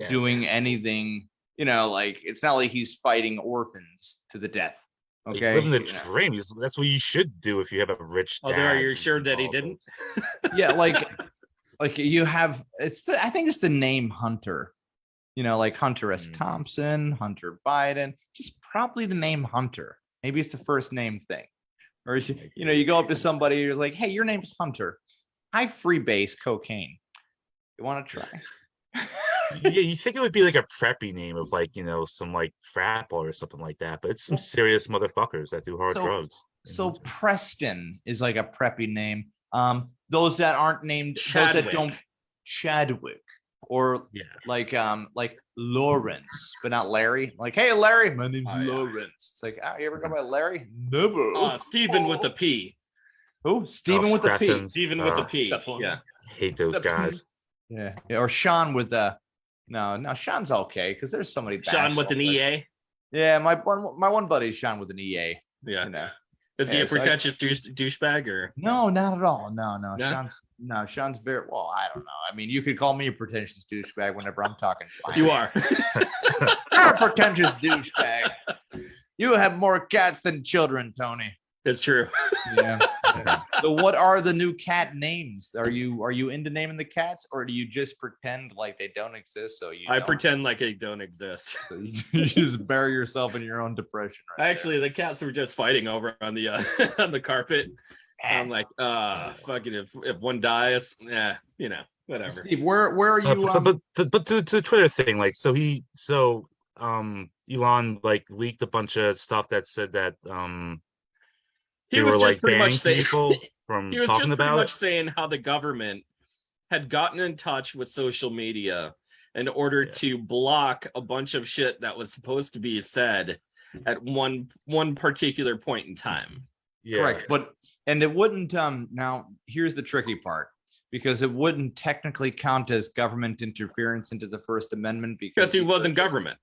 doing anything, like it's not like he's fighting orphans to the death. Okay, he's living the dream. That's what you should do if you have a rich dad. Are you sure that he didn't? Yeah, like you have. I think it's the name Hunter. Like Hunter S. Thompson, Hunter Biden. Just probably the name Hunter. Maybe it's the first name thing. Or you go up to somebody, you're like, "Hey, your name's Hunter. I freebase cocaine. You want to try?" Yeah, you think it would be like a preppy name of some like frat boy or something like that, but it's some serious motherfuckers that do hard drugs. So Preston is like a preppy name. Those that aren't named, Chadwick. those that don't, Chadwick, or like Lawrence, but not Larry. Like, hey Larry, my name's Lawrence. It's like, you ever go by Larry? Never. Stephen with the P. Who? Stephen with the P. Stephen with the P. Yeah. Hate those guys. Yeah. Or Sean with the. No, Sean's okay because there's somebody. Sean with an EA. Yeah, my one buddy is Sean with an EA. Yeah. Is he a pretentious douchebag or? No, not at all. No. Sean's very well. I don't know. I mean, you could call me a pretentious douchebag whenever I'm talking. You are. You're a pretentious douchebag. You have more cats than children, Tony. It's true. Yeah. So, what are the new cat names? Are you into naming the cats, or do you just pretend like they don't exist? I pretend like they don't exist. So you just bury yourself in your own depression. Actually, the cats were just fighting over on the on the carpet. I'm like, fucking if one dies, whatever. Steve, where are you? But to the Twitter thing, Elon leaked a bunch of stuff that said that he was just pretty much saying people from he was talking just about pretty much saying how the government had gotten in touch with social media in order to block a bunch of shit that was supposed to be said at one particular point in time. Yeah. Correct. And it wouldn't now here's the tricky part, because it wouldn't technically count as government interference into the First Amendment because he wasn't government.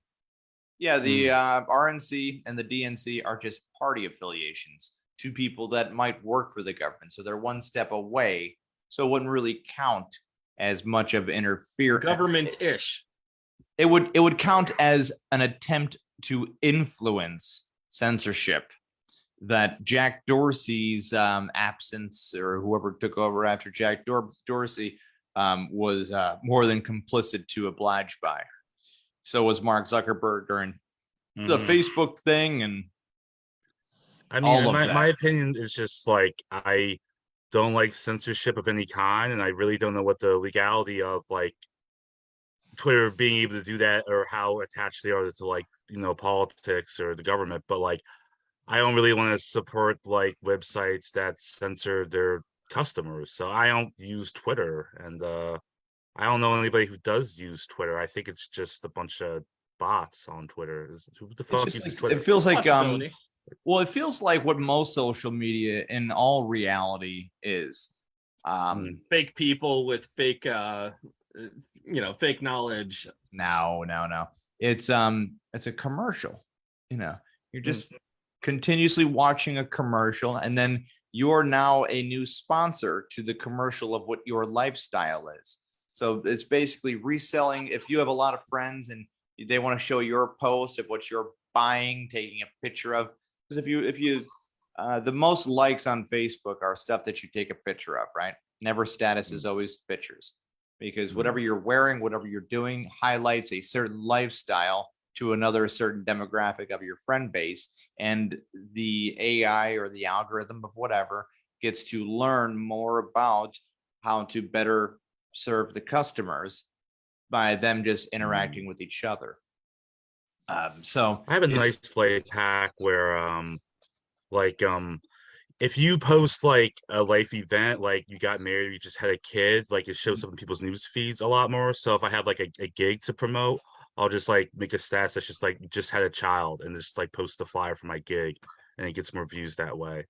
Yeah, the RNC and the DNC are just party affiliations to people that might work for the government. So they're one step away. So it wouldn't really count as much of interference. Government-ish. It would count as an attempt to influence censorship that Jack Dorsey's absence, or whoever took over after Jack Dorsey, was more than complicit to oblige by. So was Mark Zuckerberg during the Facebook thing. And I mean, my opinion is just I don't like censorship of any kind, and I really don't know what the legality of Twitter being able to do that or how attached they are to politics or the government. But I don't really want to support websites that censor their customers, so I don't use Twitter, and I don't know anybody who does use Twitter. I think it's just a bunch of bots on Twitter. Who the fuck uses Twitter? It feels like it feels like what most social media in all reality is. Fake people with fake fake knowledge. No. It's a commercial. You're just continuously watching a commercial, and then you're now a new sponsor to the commercial of what your lifestyle is. So it's basically reselling. If you have a lot of friends and they want to show your post of what you're buying, taking a picture of, because if you the most likes on Facebook are stuff that you take a picture of, right? Never status is always pictures, because whatever you're wearing, whatever you're doing highlights a certain lifestyle to another certain demographic of your friend base, and the AI or the algorithm of whatever gets to learn more about how to better serve the customers by them just interacting with each other. So I have a nice hack where if you post a life event, you got married, you just had a kid, it shows up in people's news feeds a lot more. So if I have a gig to promote, I'll just make a stats that's just just had a child, and just post the flyer for my gig, and it gets more views that way.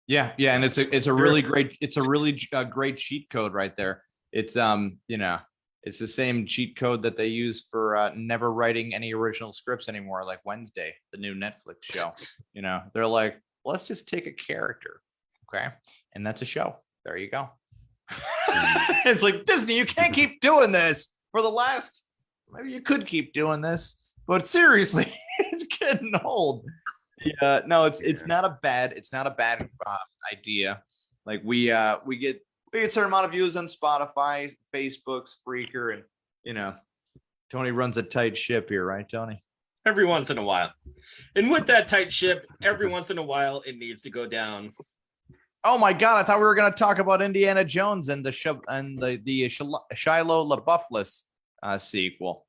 Yeah, and it's a really great great cheat code right there. It's it's the same cheat code that they use for never writing any original scripts anymore, like Wednesday, the new Netflix show. They're like, let's just take a character, okay, and that's a show. There you go. It's like, Disney, you can't keep doing this for the last. Maybe you could keep doing this, but seriously, it's getting old. Yeah, no, it's not a bad idea. Like we get a certain amount of views on Spotify, Facebook, Spreaker, and Tony runs a tight ship here, right, Tony? Every once in a while, and with that tight ship, every once in a while it needs to go down. Oh my God! I thought we were going to talk about Indiana Jones and the Shia LaBeoufless sequel.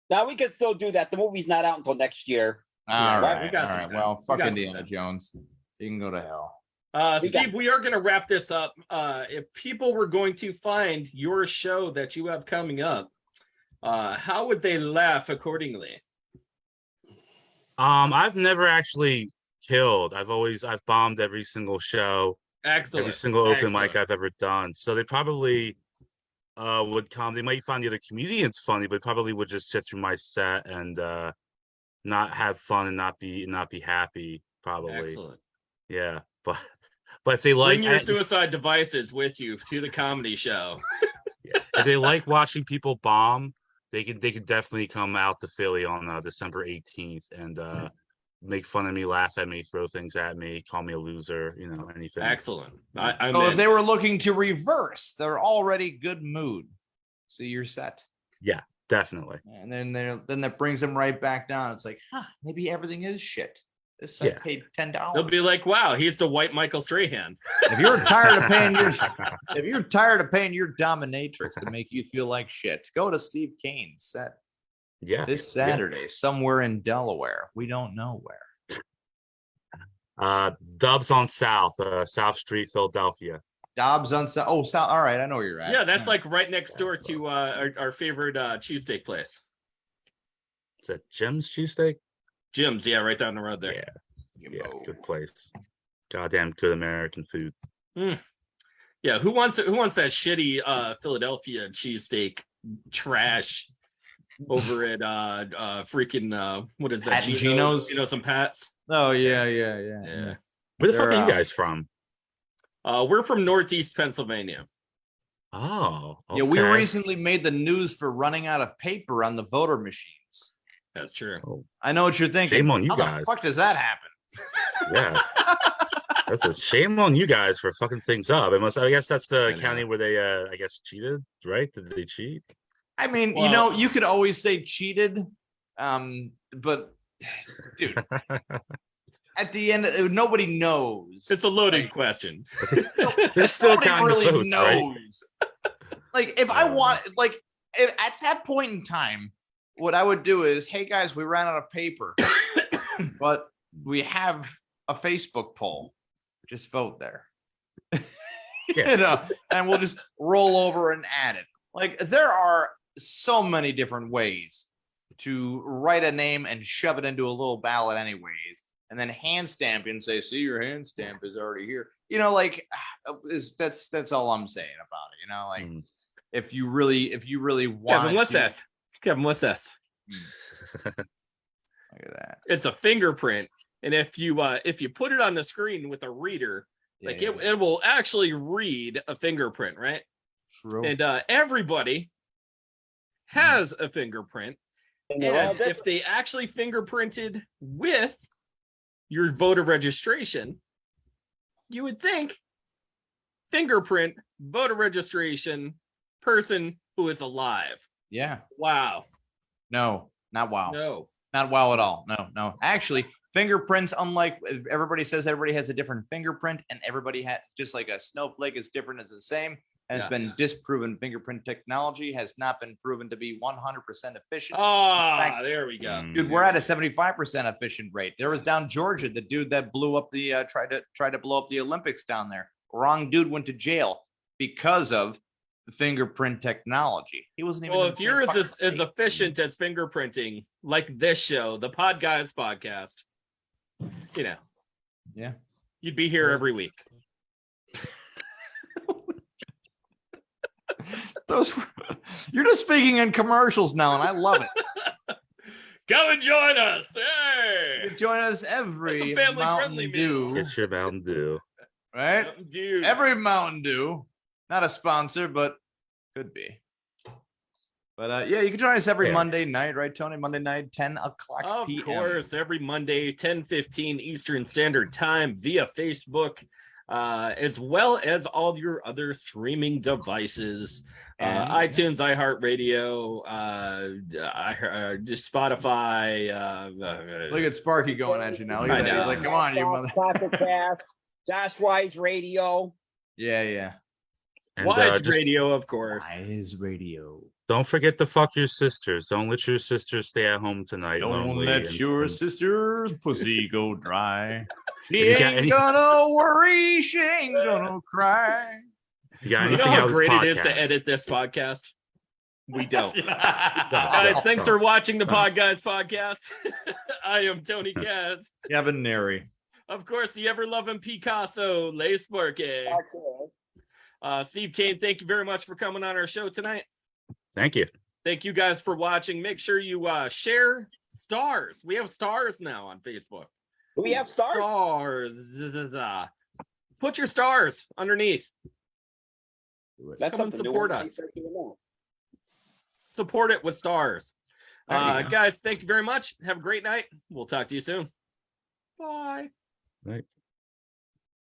Now we can still do that. The movie's not out until next year. All right. We got some time. Well, fuck Indiana Jones. You can go to hell. Steve, we are going to wrap this up. If people were going to find your show that you have coming up, how would they laugh accordingly? I've never actually killed. I've bombed every single show. Excellent. Every single open mic I've ever done. So they probably would come. They might find the other comedians funny, but probably would just sit through my set and not have fun and not be happy. Probably. Excellent. Yeah, but if they like, bring your suicide devices with you to the comedy show. If they like watching people bomb, they could definitely come out to Philly on December 18th and make fun of me, laugh at me, throw things at me, call me a loser, anything. Excellent. If they were looking to reverse their already good mood, see your set. Yeah, definitely. And then that brings them right back down. It's like, maybe everything is shit. This I paid $10. They'll be like, wow, he's the white Michael Strahan. If you're tired of paying your dominatrix to make you feel like shit, go to Steve Cain's set. Yeah. This Saturday, somewhere in Delaware. We don't know where. Dubs on South Street, Philadelphia. Dobbs on South. Oh, South. All right, I know where you're at. Yeah, that's like right next door to our favorite cheesesteak place. Is that Jim's Cheesesteak? Jim's, yeah, right down the road there. Yeah, good place. Goddamn good American food. Yeah, who wants that shitty Philadelphia cheesesteak trash over at freaking what is that? Geno's and Pat's. Oh yeah. Where the fuck are you guys from? We're from Northeast Pennsylvania. Oh, okay. Yeah, we recently made the news for running out of paper on the voter machines. That's true. Oh. I know what you're thinking. Shame on you How guys. The fuck does that happen? Yeah. That's a shame on you guys for fucking things up. I guess that's the county where they cheated, right? Did they cheat? I mean, you could always say cheated, but dude, at the end, nobody knows. It's a loaded question. There's still nobody really votes, knows. Right? Like, if I want, if at that point in time, what I would do is, hey guys, we ran out of paper, but we have a Facebook poll. Just vote there. And we'll just roll over and add it. Like, there are so many different ways to write a name and shove it into a little ballot anyways, and then hand stamp it and say, see, your hand stamp is already here. That's all I'm saying about it. If you really want Kevin, what's this? Look at that. It's a fingerprint, and if you put it on the screen with a reader, it will actually read a fingerprint, right? True. And everybody has a fingerprint, and if they actually fingerprinted with your voter registration, you would think fingerprint, voter registration, person who is alive. Yeah. Wow. No, not wow. No. Not wow at all. No. Actually, fingerprints, unlike everybody says everybody has a different fingerprint, and everybody has, just like a snowflake is different, it's the same, has been disproven. Fingerprint technology has not been proven to be 100% efficient. There we go. Dude, we're at a 75% efficient rate. There was down Georgia, the dude that blew up the tried to blow up the Olympics down there. Wrong dude went to jail because of the fingerprint technology. He wasn't even. Well, if you're as efficient as fingerprinting, like this show, the Podguyz Podcast, Yeah. You'd be here every week. You're just speaking in commercials now, and I love it. Come and join us. Hey, You can join us every That's a family-friendly Mountain meal. Dew, Get your Mountain Dew. right? Dude. Every Mountain Dew. Not a sponsor, but could be. But yeah, you can join us every Yeah. Monday night, right, Tony? Monday night, 10 o'clock Of p.m. course, every Monday, 10:15 Eastern Standard Time via Facebook, as well as all your other streaming devices, And- iTunes, iHeartRadio, just Spotify. Look at Sparky going at you now. Look at I that. know. He's like, come on, you mother. Podcast, Josh Wise Radio. Yeah. And Wise just Radio, of course. Wise Radio. don't forget to fuck your sisters. Don't let your sisters stay at home tonight. Don't lonely let and- your sister's pussy go dry. She You got ain't any- gonna worry. She ain't gonna cry. You got You know anything how else? great it is podcast? to edit this podcast? We don't. Yeah, Guys, thanks for watching the Podguyz Podcast. I am Tony Kaz. but nary. Of course, the ever-loving Picasso, Lace Burke. Steve Cain, thank you very much for coming on our show tonight. Thank you. Thank you guys for watching. Make sure you share stars. We have stars now on Facebook. Do we have stars? Stars. Put your stars underneath. That's Come and something new. support us. Support it with stars. There you go. Guys, thank you very much. Have a great night. We'll talk to you soon. Bye. Right.